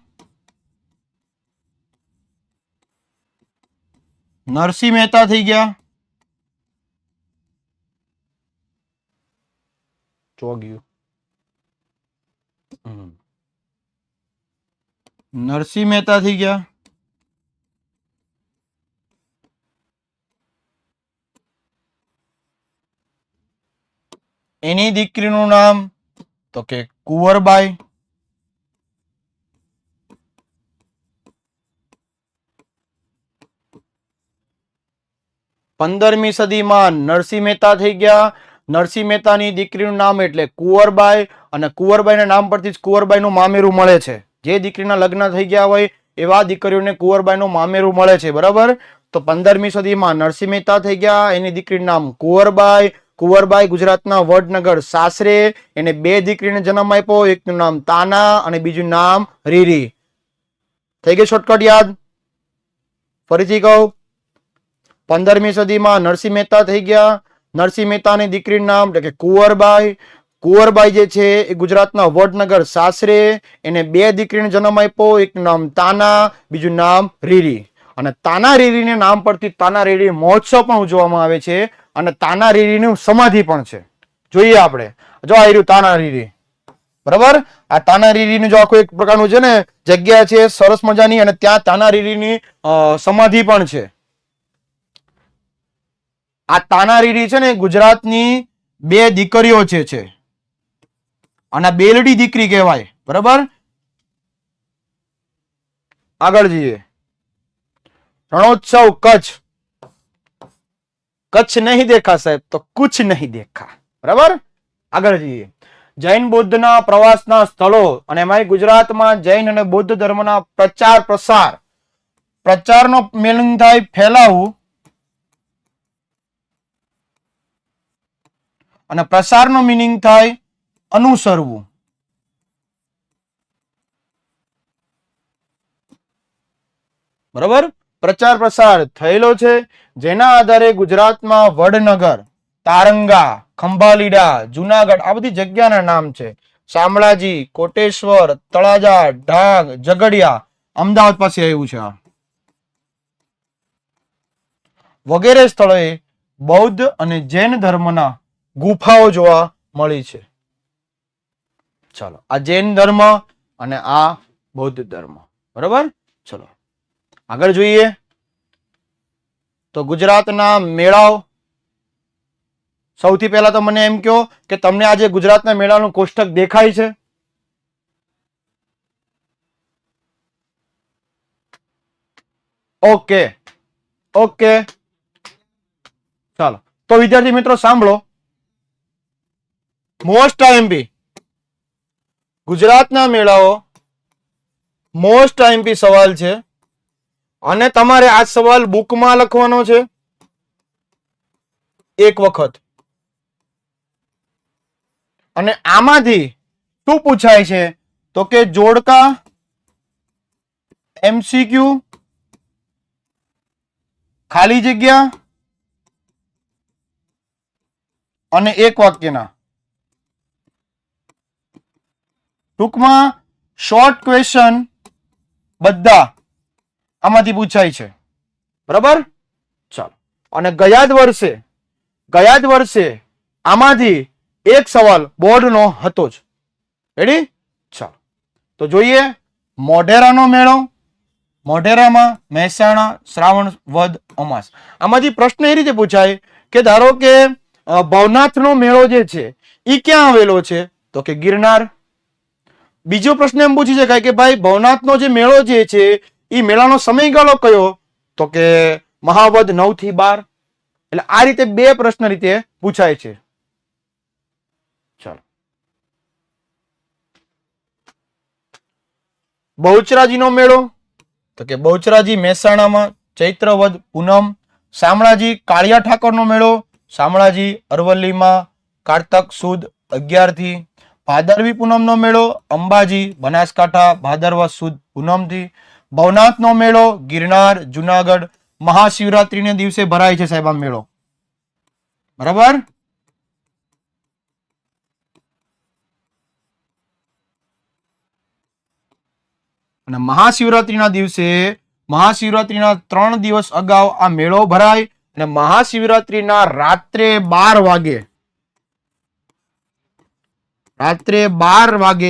નરસિંહ મહેતા થઈ ગયા. ચોગ્યું. નરસિંહ મહેતા થઈ ગયા. એની દીકરીનું નામ તો કે કુંવરબાઈ. પંદરમી સદીમાં નરસિંહ મહેતા થઈ ગયા. નરસિંહ મહેતાની દીકરીનું નામ એટલે કુંવરબાઈ, અને કુંવરબાઈના નામ પરથી જ કુંવરબાઈનું મામેરું મળે છે. જે દીકરીના લગ્ન થઈ ગયા હોય એવા દીકરીઓને કુંવરબાઈનું મામેરું મળે છે, બરાબર? તો 15મી સદીમાં નરસિંહ મહેતા થઈ ગયા, એની દીકરીનું નામ કુંવરબાઈ. કુંવરબાઈ ગુજરાતના વડનગર સાસરે એને બે દીકરીને જન્મ આપ્યો, એકનું નામ તાના અને બીજું નામ રીરી. થઈ ગઈ શોર્ટકટ યાદ? ફરીથી કહું, 15મી સદીમાં નરસિંહ મહેતા થઈ ગયા. નરસિંહ મહેતાની દીકરીનું નામ એટલે કે કુંવરબાઈ. કુંવરબાઈ જે છે એ ગુજરાતના વડનગર સાસરે એને બે દીકરીને જન્મ આપ્યો, એકનું નામ તાના, બીજું નામ રીરી. અને તાના રીરીને નામ પરથી તાના રીરી મહોત્સવ પણ ઉજવવામાં આવે છે, અને તાના રીરીનું સમાધિ પણ છે. જોઈએ આપણે, જો આ રહ્યું તાના રીરી, બરાબર? આ તાના રીરીનું જો આખું એક પ્રકારનું છે ને જગ્યા છે સરસ મજાની, અને ત્યાં તાના રીરીની સમાધિ પણ છે. આ તાના રીરી છે ને ગુજરાતની બે દીકરીઓ છે, અને બેલડી દીકરી કહેવાય, બરાબર? આગળ જઈએ, રણોત્સવ કચ્છ. કચ્છ નહીં દેખા સાહેબ તો કુછ નહીં દેખા, બરાબર? આગળ જઈએ, જૈન બૌદ્ધના પ્રવાસના સ્થળો, અને એમાં ગુજરાતમાં જૈન અને બૌદ્ધ ધર્મના પ્રચાર પ્રસાર. પ્રચારનો મિનિંગ થાય ફેલાવવું, અને પ્રસારનો મિનિંગ થાય અનુસરવું. બરાબર? પ્રચાર પ્રસાર થયેલો છે, જેના આધારે ગુજરાતમાં વડનગર, તારંગા, ખંભાલીડા, જુનાગઢ આ બધી જગ્યાના નામ છે. શામળાજી, કોટેશ્વર, તળાજા, ઢાંગ, ઝઘડિયા અમદાવાદ પાસે આવ્યું છે. વગેરે સ્થળોએ બૌદ્ધ અને જૈન ધર્મના ગુફાઓ જોવા મળી છે. ચાલો, આ જૈન ધર્મ અને આ બૌદ્ધ ધર્મ. બરાબર. ચલો આગળ જોઈએ તો ગુજરાતના મેળાઓ. સૌથી પહેલા તો મને એમ કહો કે તમને આજે ગુજરાતના મેળાનું કોષ્ટક દેખાય છે? ઓકે ઓકે ચાલો, તો વિદ્યાર્થી મિત્રો સાંભળો. મોસ્ટ આઈએમપી ગુજરાતના મેળાઓ મોસ્ટ આઈએમપી સવાલ છે અને તમારે આ સવાલ બુકમાં લખવાનો છે એક વખત. અને આમાંથી શું પૂછાય છે તો કે જોડકા, એમસીક્યુ, ખાલી જગ્યા અને એક વાક્યના. ટૂંકમાં શોર્ટ ક્વેશ્ચન બધા આમાંથી પૂછાય છે. બરાબર. ચાલો, અને ગયા જ વર્ષે આમાંથી એક સવાલ બોર્ડનો હતો જ. રેડી? ચાલો, તો જોઈએ. મોઢેરાનો મેળો. મોઢેરામાં મહેસાણા શ્રાવણ વદ અમાસ. આમાંથી પ્રશ્ન એ રીતે પૂછાય કે ધારો કે ભવનાથનો મેળો જે છે એ ક્યાં આવેલો છે તો કે ગિરનાર. બીજો પ્રશ્ન એમ પૂછી શકાય કે ભાઈ ભવનાથનો જે મેળો જે છે એ મેળાનો સમયગાળો કયો તો કે મહાવદ 9 થી 12. એટલે આ રીતે બે પ્રશ્ન રીતે પૂછાય છે. ચાલો, બહુચરાજીનો મેળો તો કે બહુચરાજી મહેસાણામાં ચૈત્ર વદ પૂનમ. શામળાજી કાળિયા ઠાકોરનો મેળો શામળાજી અરવલ્લીમાં કારતક સુદ 11 થી. ભાદરવી પૂનમનો મેળો અંબાજી બનાસકાંઠા ભાદરવા સુદ પૂનમથી. ભવનાથનો મેળો ગિરનાર જુનાગઢ મહાશિવરાત્રીને દિવસે ભરાય છે સાહેબ આ મેળો. બરાબર. અને મહાશિવરાત્રીના દિવસે મહાશિવરાત્રીના 3 દિવસ અગાઉ આ મેળો ભરાય અને મહાશિવરાત્રીના રાત્રે 12 વાગે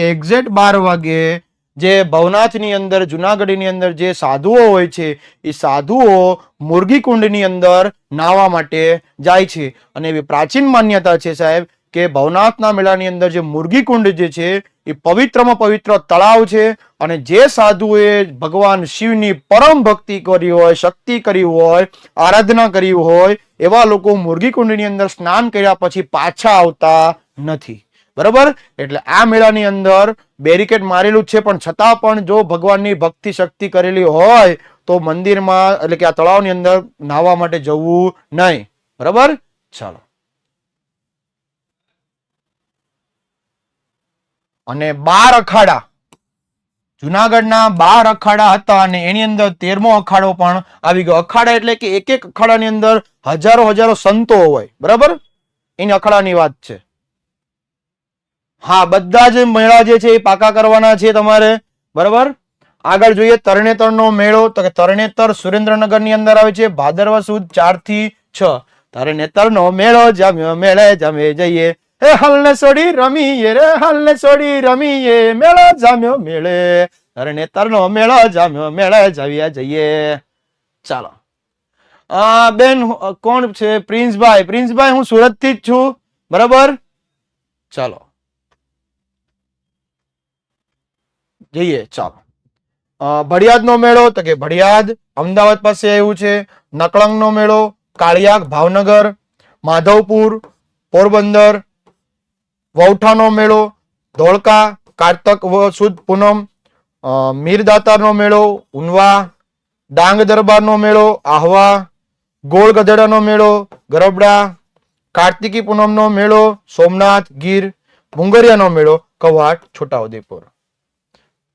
એક્ઝેક્ટ 12 વાગે જે ભવનાથની અંદર જુનાગઢની અંદર જે સાધુઓ હોય છે એ સાધુઓ મુરગી કુંડની અંદર નાહવા માટે જાય છે. અને એવી પ્રાચીન માન્યતા છે સાહેબ કે ભવનાથના મેળાની અંદર જે મુરગી કુંડ જે છે એ પવિત્રમાં પવિત્ર તળાવ છે. અને જે સાધુએ ભગવાન શિવની પરમ ભક્તિ કરી હોય, શક્તિ કરી હોય, આરાધના કરી હોય એવા લોકો મુરગી કુંડની અંદર સ્નાન કર્યા પછી પાછા આવતા નથી. બરાબર. એટલે આ મેળાની અંદર બેરિકેડ મારેલું છે પણ છતાં પણ જો ભગવાનની ભક્તિ શક્તિ કરેલી હોય તો મંદિરમાં એટલે કે આ તળાવની અંદર નાહવા માટે જવું નહીં. બરાબર. ચાલો, અને 12 અખાડા જુનાગઢના 12 અખાડા હતા અને એની અંદર 13મો અખાડો પણ આવી ગયો. અખાડા એટલે કે એક એક અખાડાની અંદર હજારો સંતો હોય. બરાબર. એની અખાડાની વાત છે. હા, બધા જ મેળા જે છે એ પાકા કરવાના છે તમારે. બરાબર. આગળ જોઈએ તરણેતરનો મેળો તો કે તરણેતર સુરેન્દ્રનગરની અંદર આવે છે ભાદરવા સુદ 4 થી 6. તરણેતરનો મેળો જામ્યો મેળે જામે જઈએ હે હલને છોડી રમીએ રે હલને છોડી રમીએ મેળો જામ્યો મેળે તરણેતરનો મેળો જામ્યો મેળે જાવ્યા જઈએ. ચાલો, બેન કોણ છે? પ્રિન્સભાઈ હું સુરત થી જ છું. બરાબર. ચાલો જઈએ. ચાલો, ભડિયાદનો મેળો તો કે ભડિયાદ અમદાવાદ પાસે આવ્યું છે. નકળંગનો મેળો કાળિયાક ભાવનગર. માધવપુર પોરબંદર. વૌઠાનો મેળો ધોળકા કારતક સુદ પૂનમ. મીરદાતારનો મેળો ઉનવા. ડાંગ દરબારનો મેળો આહવા. ગોળ ગધેડાનો મેળો ગરબડા. કાર્તિકી પૂનમનો મેળો સોમનાથ ગીર. મુંગરિયાનો મેળો કવાટ છોટાઉદેપુર.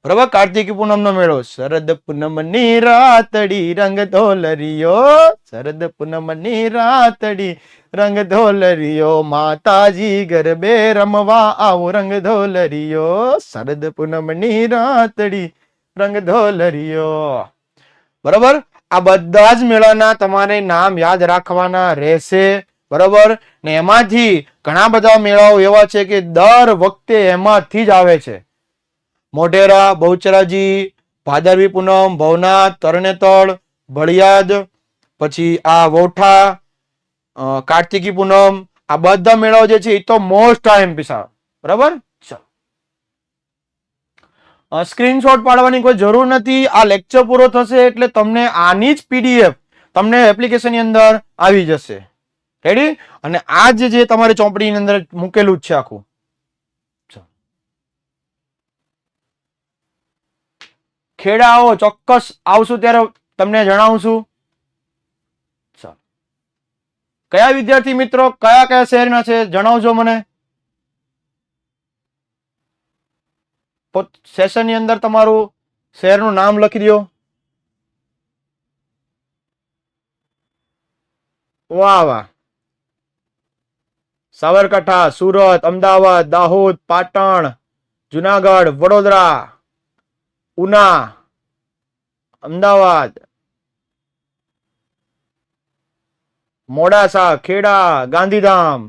બરાબર. કાર્તિકી પૂનમનો મેળો શરદ પૂનમની રાતડી રંગ ધોલરિયો શરદ પૂનમની રાતડી રંગ ધોલરિયો માતાજી ગરબે રમવા આવો રંગ ધોલરિયો શરદ પૂનમની રાતડી રંગ ધોલરિયો. બરાબર. આ બધા જ મેળાના તમારે નામ યાદ રાખવાના રહેશે, બરોબર. ને એમાંથી ઘણા બધા મેળાઓ એવા છે કે દર વખતે એમાંથી જ આવે છે. મોઢેરા, બહુચરાજી, ભાદરવી પૂનમ, ભવનાથ, તરણેતર, ભળિયાદ, પછી આ વોઠા, કાર્તિકી પૂનમ, આ બધા મેળાઓ જે છે એ તો મોસ્ટ આઈએમપી સાહેબ, બરાબર. સ્ક્રીનશોટ પાડવાની કોઈ જરૂર નથી. આ લેક્ચર પૂરો થશે એટલે તમને આની જ પીડીએફ તમને એપ્લિકેશનની અંદર આવી જશે. રેડી? અને આ જે તમારી ચોપડીની અંદર મૂકેલું જ છે આખું. ખેડાઓ ચોક્કસ આવશું ત્યારે તમને જણાવશું. કયા વિદ્યાર્થી મિત્રો કયા કયા શહેરના છે જણાવજો મને. સેશન ની અંદર તમારું શહેરનું નામ લખી દો. વાહ વાહ. Sabarkantha, Surat, Ahmedabad, Dahod, Patan, Junagadh, Vadodara, Una, Ahmedabad, Modasa, Kheda, Gandhidham,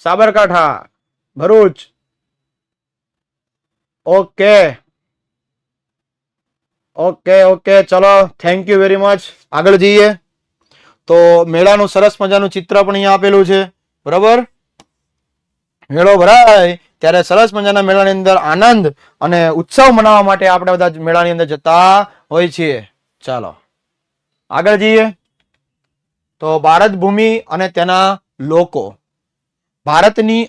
Sabarkantha, Bharuch. Okay okay okay, ચલો થેન્ક યુ વેરી મચ. આગળ જઈએ તો મેળાનું સરસ મજાનું ચિત્ર પણ અહીંયા આપેલું છે, બરાબર. મેળો ભરાય ત્યારે સરસ મજાના મેળાની અંદર આનંદ અને ઉત્સવ મનાવવા માટે આપણે બધા મેળાની અંદર જતા હોય છીએ. ચાલો આગળ જઈએ તો ભારત ભૂમિ અને તેના લોકો. ભારતની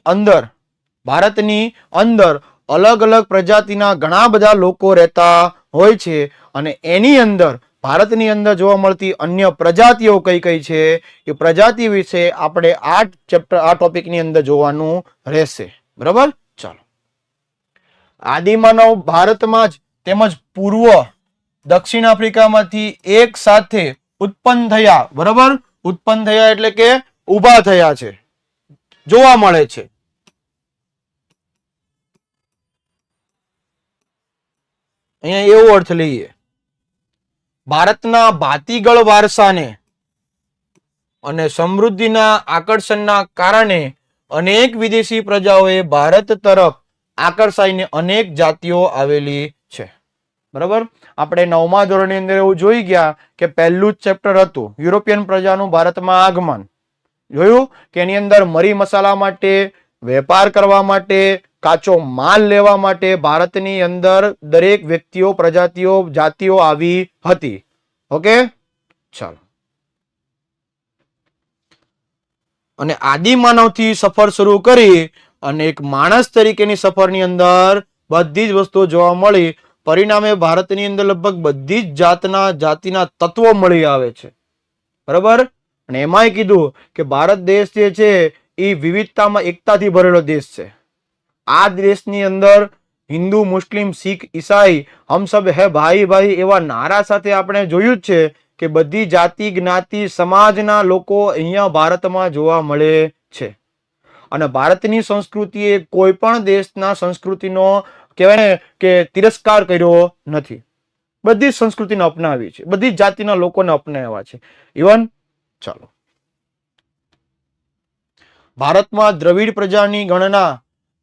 અંદર અલગ અલગ પ્રજાતિના ઘણા બધા લોકો રહેતા હોય છે અને એની અંદર ભારતની અંદર જોવા મળતી અન્ય પ્રજાતિઓ કઈ કઈ છે એ પ્રજાતિ વિશે આપણે આ ટોપિકની અંદર જોવાનું રહેશે, બરાબર. ચાલો. આદિમાનવ ભારતમાં જ તેમજ પૂર્વ દક્ષિણ આફ્રિકામાંથી એક સાથે ઉત્પન્ન થયા, બરાબર. ઉત્પન્ન થયા એટલે કે ઉભા થયા છે, જોવા મળે છે. અહીંયા એવો અર્થ લઈએ. ભારતના ભાતીગળ વારસાને અને સમૃદ્ધિના આકર્ષણના કારણે અનેક વિદેશી પ્રજાઓએ ભારત તરફ આકર્ષાઈને અનેક જાતિઓ આવેલી છે, બરાબર. આપણે 9મા ધોરણની અંદર એવું જોઈ ગયા કે પહેલું જ ચેપ્ટર હતું યુરોપિયન પ્રજાનું ભારતમાં આગમન. જોયું કે એની અંદર મરી મસાલા માટે, વેપાર કરવા માટે, કાચો માલ લેવા માટે ભારતની અંદર દરેક વ્યક્તિઓ, પ્રજાતિઓ, જાતિઓ આવી હતી. ઓકે, ચાલો. અને આદિમાનવથી સફર શરૂ કરી અને એક માણસ તરીકેની સફરની અંદર બધી જ વસ્તુઓ જોવા મળી. પરિણામે ભારતની અંદર લગભગ બધી જ જાતિના તત્વો મળી આવે છે, બરાબર. અને એમાંય કીધું કે ભારત દેશ જે છે એ વિવિધતામાં એકતાથી ભરેલો દેશ છે. આ દેશની અંદર હિન્દુ, મુસ્લિમ, શીખ, ઈસાઈ હમ સબ હે ભાઈ ભાઈ એવા નારા સાથે આપણે જોયું જ છે કે બધી જાતિ, જ્ઞાતિ, સમાજના લોકો અહીંયા ભારતમાં જોવા મળે છે. અને ભારતની સંસ્કૃતિએ કોઈ પણ દેશના સંસ્કૃતિનો કહેવાય ને કે તિરસ્કાર કર્યો નથી. બધી સંસ્કૃતિને અપનાવી છે, બધી જાતિના લોકોને અપનાવ્યા છે. ઇવન ચાલો, ભારતમાં દ્રવિડ પ્રજાની ગણના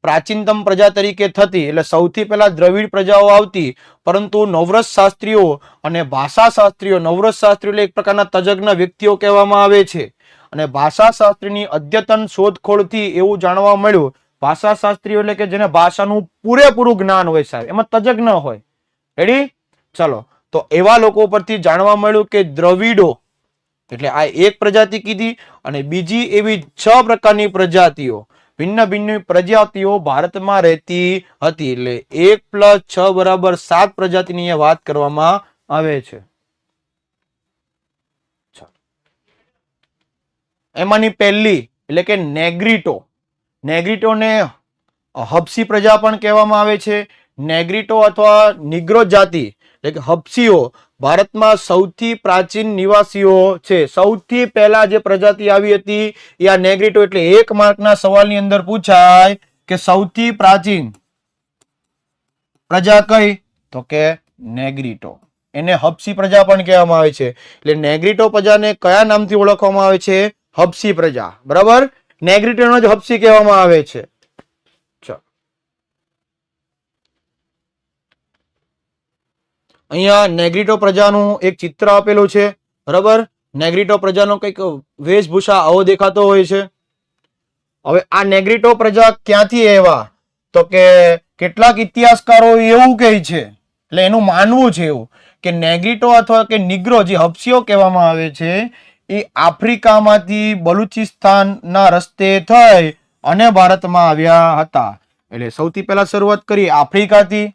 પ્રાચીનતમ પ્રજા તરીકે થતી, એટલે સૌથી પહેલા દ્રવિડ પ્રજાઓ આવતી. પરંતુ નવરસ શાસ્ત્રીઓ અને ભાષા શાસ્ત્રીઓ, નવરસ શાસ્ત્રીઓ એટલે એક પ્રકારના તજજ્ઞ વ્યક્તિઓ કહેવામાં આવે છે. અને ભાષા શાસ્ત્રીની અદ્યતન શોધખોળથી એવું જાણવા મળ્યું, ભાષા શાસ્ત્રીઓ એટલે કે જેને ભાષાનું પૂરેપૂરું જ્ઞાન હોય સાહેબ, એમાં તજજ્ઞ હોય. રેડી? ચલો, તો એવા લોકો પરથી જાણવા મળ્યું કે દ્રવિડો એટલે આ એક પ્રજાતિ કીધી અને બીજી એવી 6 પ્રકારની પ્રજાતિઓ, ભિન્ન ભિન્ન પ્રજાતિઓ ભારતમાં રહેતી હતી. એટલે 1 + 6 = 7 પ્રજાતિની વાત કરવામાં આવે છે. એમાંની પહેલી એટલે કે નેગ્રીટો. નેગ્રીટોને હબસી પ્રજા પણ કહેવામાં આવે છે. નેગ્રીટો અથવા નિગ્રો જાતિ એટલે કે હબસીઓ ભારતમાં સૌથી પ્રાચીન નિવાસીઓ છે. સૌથી પહેલા જે પ્રજાતિ આવી હતી એ આ નેગ્રીટો. એટલે 1 માર્કના સવાલની અંદર પૂછાય કે સૌથી પ્રાચીન પ્રજા કઈ, તો કે નેગ્રીટો. એને હબસી પ્રજા પણ કહેવામાં આવે છે. એટલે નેગ્રીટો પ્રજાને કયા નામથી ઓળખવામાં આવે છે? હબસી પ્રજા. બરાબર, નેગ્રીટોને જ હબસી કહેવામાં આવે છે. અહીંયા નેગ્રીટો પ્રજાનું એક ચિત્ર આપેલું છે. બરાબર, નેગ્રીટો પ્રજાનો કંઈક વેશભૂષા આવો દેખાતો હોય છે. હવે આ નેગ્રીટો પ્રજા ક્યાંથી આવ્યા? તો કે કેટલાક ઇતિહાસકારો એવું કહે છે, એટલે એનું માનવું છે એવું કે નેગ્રીટો અથવા કે નિગ્રો જે હબસીઓ કહેવામાં આવે છે એ આફ્રિકામાંથી બલુચિસ્તાનના રસ્તે થઈ અને ભારતમાં આવ્યા હતા. એટલે સૌથી પહેલા શરૂઆત કરી આફ્રિકાથી,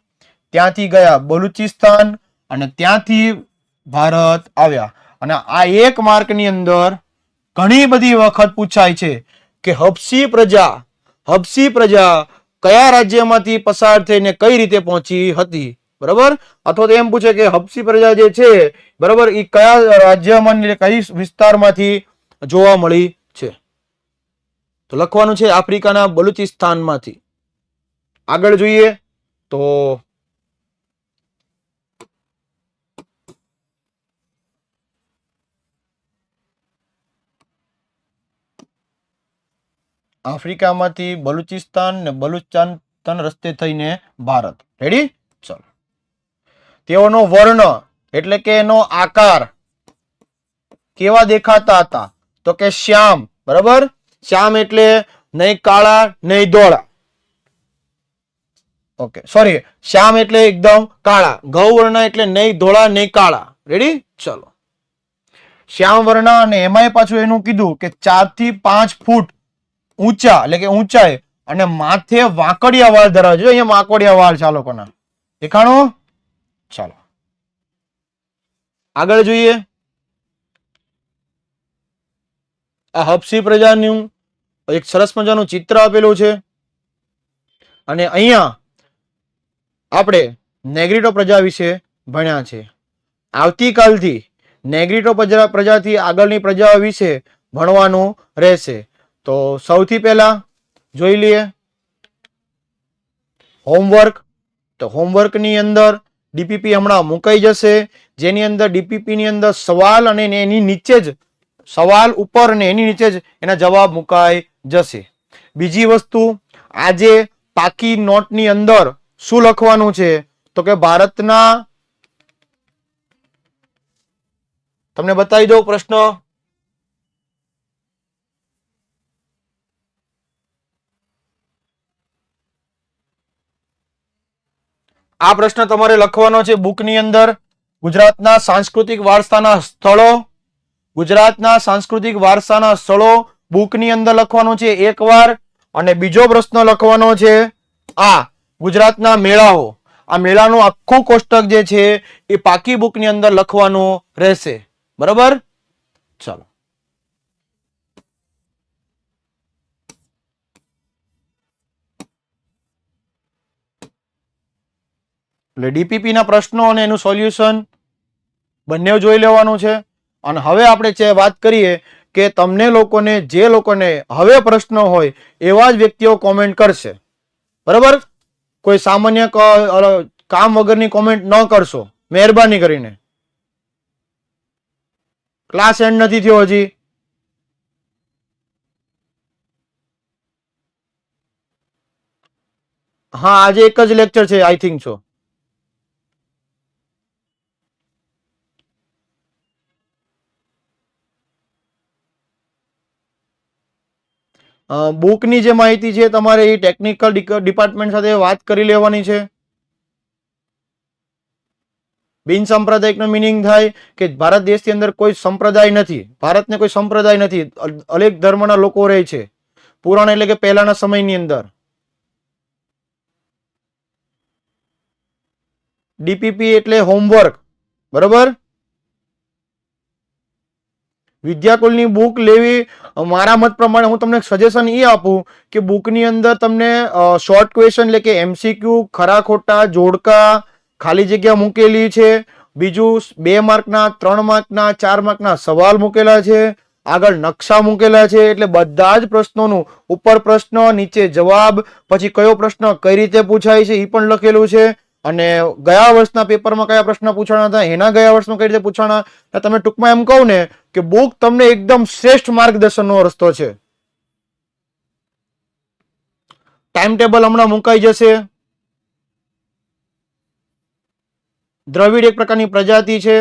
ત્યાંથી ગયા બલુચિસ્તાન અને ત્યાંથી ભારત આવ્યા. અને આ એક માર્કની અંદર ઘણી બધી વખત પૂછાય છે કે હબસી પ્રજા કયા રાજ્યમાંથી પસાર થઈને કઈ રીતે પહોંચી હતી. બરાબર, અથવા તો એમ પૂછે કે હબસી પ્રજા જે છે બરાબર એ કયા રાજ્યમાં કઈ વિસ્તારમાંથી જોવા મળી છે? તો લખવાનું છે આફ્રિકાના બલુચિસ્તાનમાંથી. આગળ જોઈએ તો આફ્રિકામાંથી બલુચિસ્તાન ને બલુચિસ્તાન રસ્તે થઈને ભારત. રેડી? ચલો. તેઓનો વર્ણ એટલે કે એનો આકાર કેવા દેખાતા હતા? તો કે શ્યામ. બરાબર, શ્યામ એટલે નહીં કાળા નહીં ધોળા. ઓકે, સોરી, શ્યામ એટલે એકદમ કાળા. ગૌવર્ણ એટલે નહીં ધોળા નહીં કાળા. રેડી? ચલો. શ્યામ વર્ણ, અને એમાંય પાછું એનું કીધું કે 4 થી 5 ફૂટ ઊંચા, એટલે કે ઊંચાઈ, અને માથે વાંકડિયા વાળ ધરાવે છે. અહીંયા વાંકડિયા વાળ છે આ લોકોના. દેખાણું? ચાલો આગળ જોઈએ. આ હબસી પ્રજાનું એક સરસ મજાનું ચિત્ર આપેલું છે. અને અહીંયા આપણે નેગ્રીટો પ્રજા વિશે ભણ્યા છે. આવતીકાલથી નેગ્રીટો પ્રજાથી આગળની પ્રજાઓ વિશે ભણવાનું રહેશે. તો સૌથી પહેલા જોઈ લઈએ હોમવર્ક. તો હોમવર્કની અંદર ડીપીપી હમણાં મુકાઈ જશે, જેની અંદર ડીપીપી ની અંદર સવાલ અને એની નીચે જ સવાલ ઉપર અને એની નીચે જ એના જવાબ મુકાઈ જશે. બીજી વસ્તુ, આજે પાકી નોટની અંદર શું લખવાનું છે? તો કે ભારતના, તમને બતાવી દઉં પ્રશ્ન. આ પ્રશ્ન તમારે લખવાનો છે બુકની અંદર. ગુજરાતના સાંસ્કૃતિક વારસાના સ્થળો, ગુજરાતના સાંસ્કૃતિક વારસાના સ્થળો બુકની અંદર લખવાનું છે એકવાર. અને બીજો પ્રશ્ન લખવાનો છે આ ગુજરાતના મેળાઓ. આ મેળાનું આખું કોષ્ટક જે છે એ પાકી બુકની અંદર લખવાનું રહેશે. બરાબર, ચાલો. એટલે ડીપીપી ના પ્રશ્નો અને એનું સોલ્યુશન બંને જોઈ લેવાનું છે. અને હવે આપણે વાત કરીએ કે તમને લોકોને, જે લોકોને હવે પ્રશ્ન હોય એવા જ વ્યક્તિઓ કોમેન્ટ કરશે. બરાબર, કોઈ સામાન્ય કામ વગરની કોમેન્ટ ન કરશો મહેરબાની કરીને. ક્લાસ એન્ડ નથી થયો હજી. હા, આજે એક જ લેક્ચર છે આઈ થિંક છો. બુકની જે માહિતી છે તમારે એ ટેકનિકલ ડિપાર્ટમેન્ટ સાથે વાત કરી લેવાની છે. બિન સાંપ્રદાયિકનો મિનિંગ થાય કે ભારત દેશની અંદર કોઈ સંપ્રદાય નથી. ભારતને કોઈ સંપ્રદાય નથી, અનેક ધર્મના લોકો રહે છે. પુરાણ એટલે કે પહેલાના સમયની અંદર. ડીપીપી એટલે હોમવર્ક. બરોબર, વિદ્યાકુલની બુક લેવી, મારા મત પ્રમાણે હું તમને સજેશન એ આપું કે બુકની અંદર તમને શોર્ટ ક્વેશ્ચન એટલે કે એમસીક્યુ, ખરા ખોટા, જોડકા, ખાલી જગ્યા મૂકેલી છે. બીજું 2 માર્કના, 3 માર્કના, 4 માર્કના સવાલ મૂકેલા છે. આગળ નકશા મૂકેલા છે. એટલે બધા જ પ્રશ્નોનું ઉપર પ્રશ્ન, નીચે જવાબ, પછી કયો પ્રશ્ન કઈ રીતે પૂછાય છે એ પણ લખેલું છે. અને ગયા વર્ષના પેપરમાં કયા પ્રશ્ન પૂછાણા હતા, એના ગયા વર્ષમાં કઈ રીતે પૂછાણા, તમે ટૂંકમાં એમ કહું ને કે બુક તમને એકદમ શ્રેષ્ઠ માર્ગદર્શનનો રસ્તો છે. ટાઈમ ટેબલ હમણાં મુકાઈ જશે. દ્રવિડ એક પ્રકારની પ્રજાતિ છે.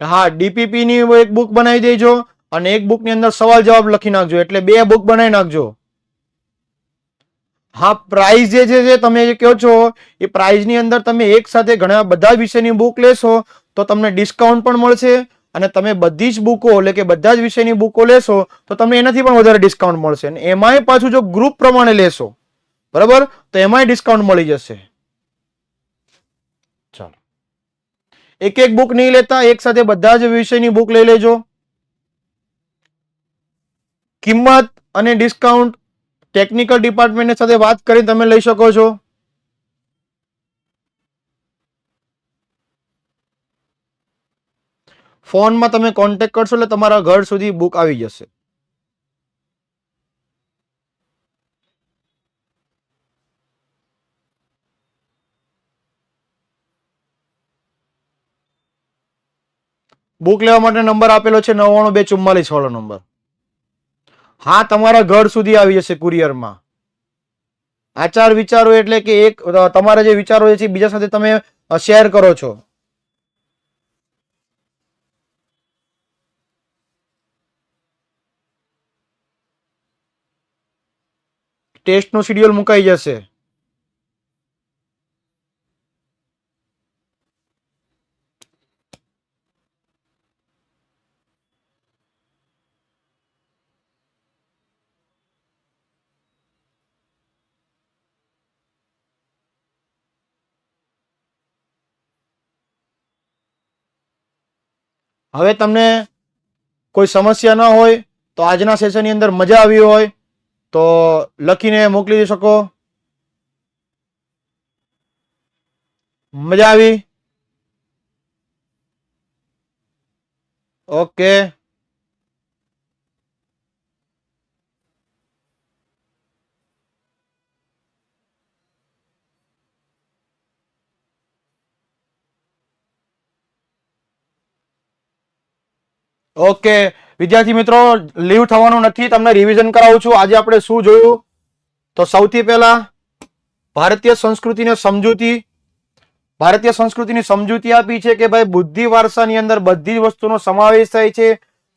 હા, ડીપીપી ની એક બુક બનાવી દેજો અને એક બુક ની અંદર સવાલ જવાબ લખી નાખજો, એટલે 2 બુક બનાવી નાખજો. હા, પ્રાઇઝ જે છે તમે જે કહો છો એ પ્રાઇઝ ની અંદર તમે એક સાથે ઘણા બધા વિષયની બુક લેશો તો તમને ડિસ્કાઉન્ટ પણ મળશે, અને તમે બધી જ બુકો એટલે કે બધા જ વિષયની બુકો લેશો તો તમને એનાથી પણ વધારે ડિસ્કાઉન્ટ મળશે. અને એમાંય પાછું જો ગ્રુપ પ્રમાણે લેશો બરાબર તો એમાંય ડિસ્કાઉન્ટ મળી જશે. ચાલો, એક એક બુક નહીં લેતા, એક સાથે બધા જ વિષયની બુક લઈ લેજો. કિંમત અને ડિસ્કાઉન્ટ ટેકનિકલ ડિપાર્ટમેન્ટ સાથે વાત કરીને તમે લઈ શકો છો. ફોનમાં તમે કોન્ટેક્ટ કરશો એટલે તમારા ઘર સુધી બુક આવી જશે. બુક લેવા માટે નંબર આપેલો છે 992444 વાળો નંબર. હા, તમારા ઘર સુધી આવી જશે કુરિયરમાં. આચાર વિચારો એટલે કે એક તમારા જે વિચારો છે બીજા સાથે તમે શેર કરો છો. ટેસ્ટનું શેડ્યુલ મુકાઈ જશે. હવે તમને કોઈ સમસ્યા ન હોય તો આજના સેશનની અંદર મજા આવી હોય તો લખીને મોકલી શકો. મજા આવી? ઓકે. ઓકે વિદ્યાર્થી મિત્રો, લીવ થવાનું નથી, તમને રિવિઝન કરાવું છું. આજે આપણે શું જોયું તો સૌથી પહેલા ભારતીય સંસ્કૃતિને સમજૂતી. ભારતીય સંસ્કૃતિની સમજૂતી આપી છે કે ભાઈ બુદ્ધિ વારસાની અંદર બધી જ વસ્તુનો સમાવેશ થાય છે.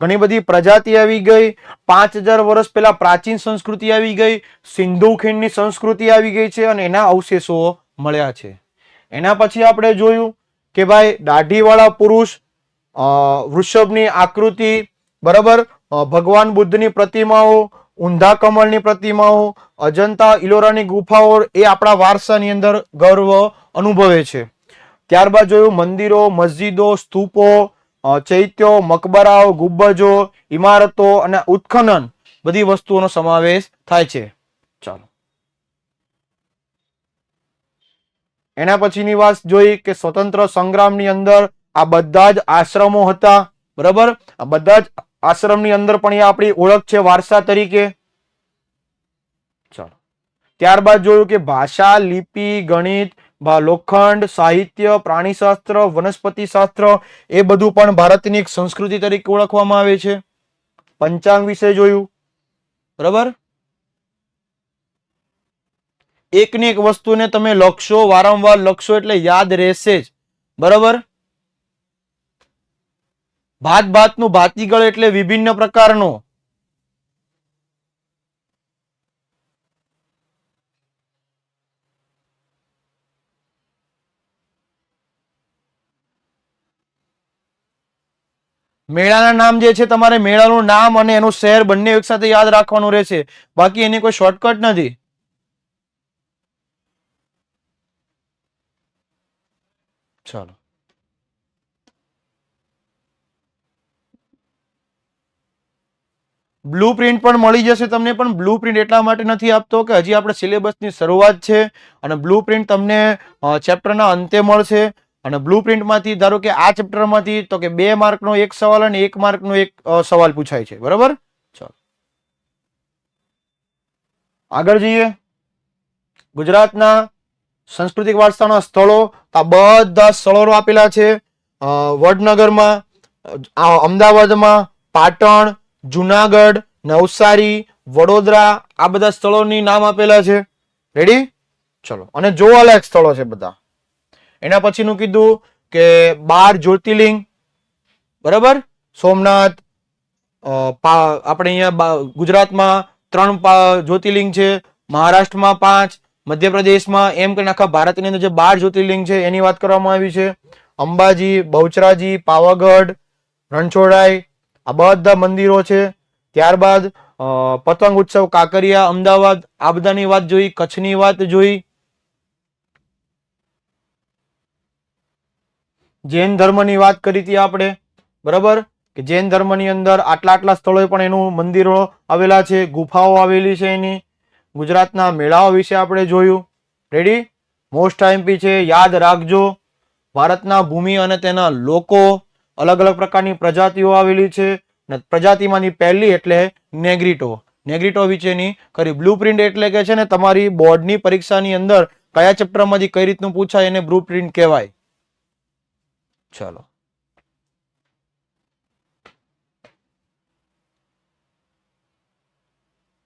ઘણી બધી પ્રજાતિ આવી ગઈ. 5000 વર્ષ પહેલા પ્રાચીન સંસ્કૃતિ આવી ગઈ. સિંધુ ખીણની સંસ્કૃતિ આવી ગઈ છે અને એના અવશેષો મળ્યા છે. એના પછી આપણે જોયું કે ભાઈ દાઢીવાળા પુરુષ, વૃષભની આકૃતિ, બરાબર, ભગવાન બુદ્ધની પ્રતિમાઓ, ઊંધા કમળની પ્રતિમાઓ, અજંતા ઇલોરાની ગુફાઓ એ આપણા વારસાની અંદર ગર્વ અનુભવે છે. ત્યારબાદ જોયું મંદિરો, મસ્જિદો, સ્તૂપો, ચૈત્યો, મકબરાઓ, ગુબ્બજો, ઇમારતો અને ઉત્ખનન બધી વસ્તુઓનો સમાવેશ થાય છે. ચાલો, એના પછીની વાત જોઈ કે સ્વતંત્ર સંગ્રામની અંદર આ બધા જ આશ્રમો હતા. બરાબર, આ બધા જ આશ્રમની અંદર પણ એ આપણી ઓળખ છે વારસા તરીકે. ચાલો, ત્યારબાદ જોયું કે ભાષા, લિપિ, ગણિત, લોખંડ, સાહિત્ય, પ્રાણીશાસ્ત્ર, વનસ્પતિ શાસ્ત્ર એ બધું પણ ભારતની એક સંસ્કૃતિ તરીકે ઓળખવામાં આવે છે. પંચાંગ વિશે જોયું. બરાબર, એકની એક વસ્તુને તમે લખશો, વારંવાર લખશો એટલે યાદ રહેશે જ. બરાબર, ભાતનું ભાતીગળ એટલે વિભિન્ન પ્રકારનો. મેળાના નામ જે છે તમારે મેળાનું નામ અને એનું શહેર બંને એક સાથે યાદ રાખવાનું રહેશે, બાકી એની કોઈ શોર્ટકટ નથી. ચાલો, બ્લુ પ્રિન્ટ પણ મળી જશે તમને, પણ બ્લુ પ્રિન્ટ એટલા માટે નથી આપતો કે હજી આપણે સિલેબસની શરૂઆત છે અને બ્લુ પ્રિન્ટ તમને ચેપ્ટરના અંતે મળશે. અને બ્લુ પ્રિન્ટમાંથી ધારો કે આ ચેપ્ટરમાંથી તો કે 2 માર્કનો એક સવાલ અને 1 માર્કનો એક સવાલ પૂછાય છે, બરાબર. ચાલો આગળ જઈએ. ગુજરાતના સાંસ્કૃતિક વારસાના સ્થળો, આ બધા સ્થળો આપેલા છે. વડનગરમાં, અમદાવાદમાં, પાટણ, જુનાગઢ, નવસારી, વડોદરા, આ બધા સ્થળોની નામ આપેલા છે. રેડી? ચલો, અને જોવાલાયક સ્થળો છે બધા. એના પછીનું કીધું કે 12 જ્યોતિર્લિંગ, બરાબર. સોમનાથ, આપણે અહીંયા ગુજરાતમાં 3 જ્યોતિર્લિંગ છે, મહારાષ્ટ્રમાં 5, મધ્યપ્રદેશમાં, એમ કરીને આખા ભારતની અંદર જે 12 જ્યોતિર્લિંગ છે એની વાત કરવામાં આવી છે. અંબાજી, બહુચરાજી, પાવાગઢ, રણછોડરાય, આ બધા મંદિરો છે. ત્યારબાદ પતંગ ઉત્સવ કાંકરિયા, અમદાવાદ, આ બધાની વાત જોઈ. કચ્છની વાત જોઈ. જૈન ધર્મની વાત કરી હતી આપણે, બરાબર, કે જૈન ધર્મની અંદર આટલા સ્થળોએ પણ એનું મંદિરો આવેલા છે, ગુફાઓ આવેલી છે એની. ગુજરાતના મેળાઓ વિશે આપણે જોયું. રેડી? મોસ્ટ આઈએમપી છે, યાદ રાખજો. ભારતના ભૂમિ અને તેના લોકો, અલગ અલગ પ્રકારની પ્રજાતિઓ આવેલી છે. પ્રજાતિમાંની પહેલી એટલે નેગ્રીટો. નેગ્રીટો વિશેની કરી. બ્લુપ્રિન્ટ એટલે કે છે ને તમારી બોર્ડની પરીક્ષાની અંદર કયા ચેપ્ટરમાંથી કઈ રીતનું પૂછાય એને બ્લુપ્રિન્ટ કહેવાય. ચાલો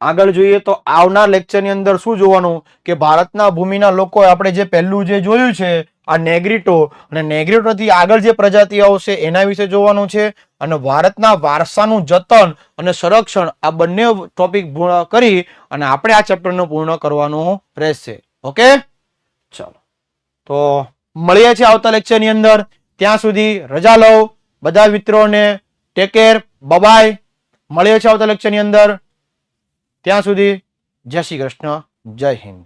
આગળ જોઈએ તો આવનાર લેક્ચરની અંદર શું જોવાનું કે ભારતના ભૂમિના લોકો આપણે જે પહેલું જે જોયું છે આ નેગ્રીટો, અને નેગ્રીટોથી આગળ જે પ્રજાતિ આવશે એના વિશે જોવાનું છે. અને ભારતના વારસાનું જતન અને સંરક્ષણ, આ બંને ટોપિક કરી અને આપણે આ ચેપ્ટરનું પૂર્ણ કરવાનું રહેશે. ઓકે, ચાલો તો મળીએ છીએ આવતા લેક્ચરની અંદર. ત્યાં સુધી રજા લો બધા મિત્રોને. Take care, bye. મળીએ છીએ આવતા લેક્ચરની અંદર. ત્યાં સુધી જય શ્રી કૃષ્ણ, જય હિન્દ.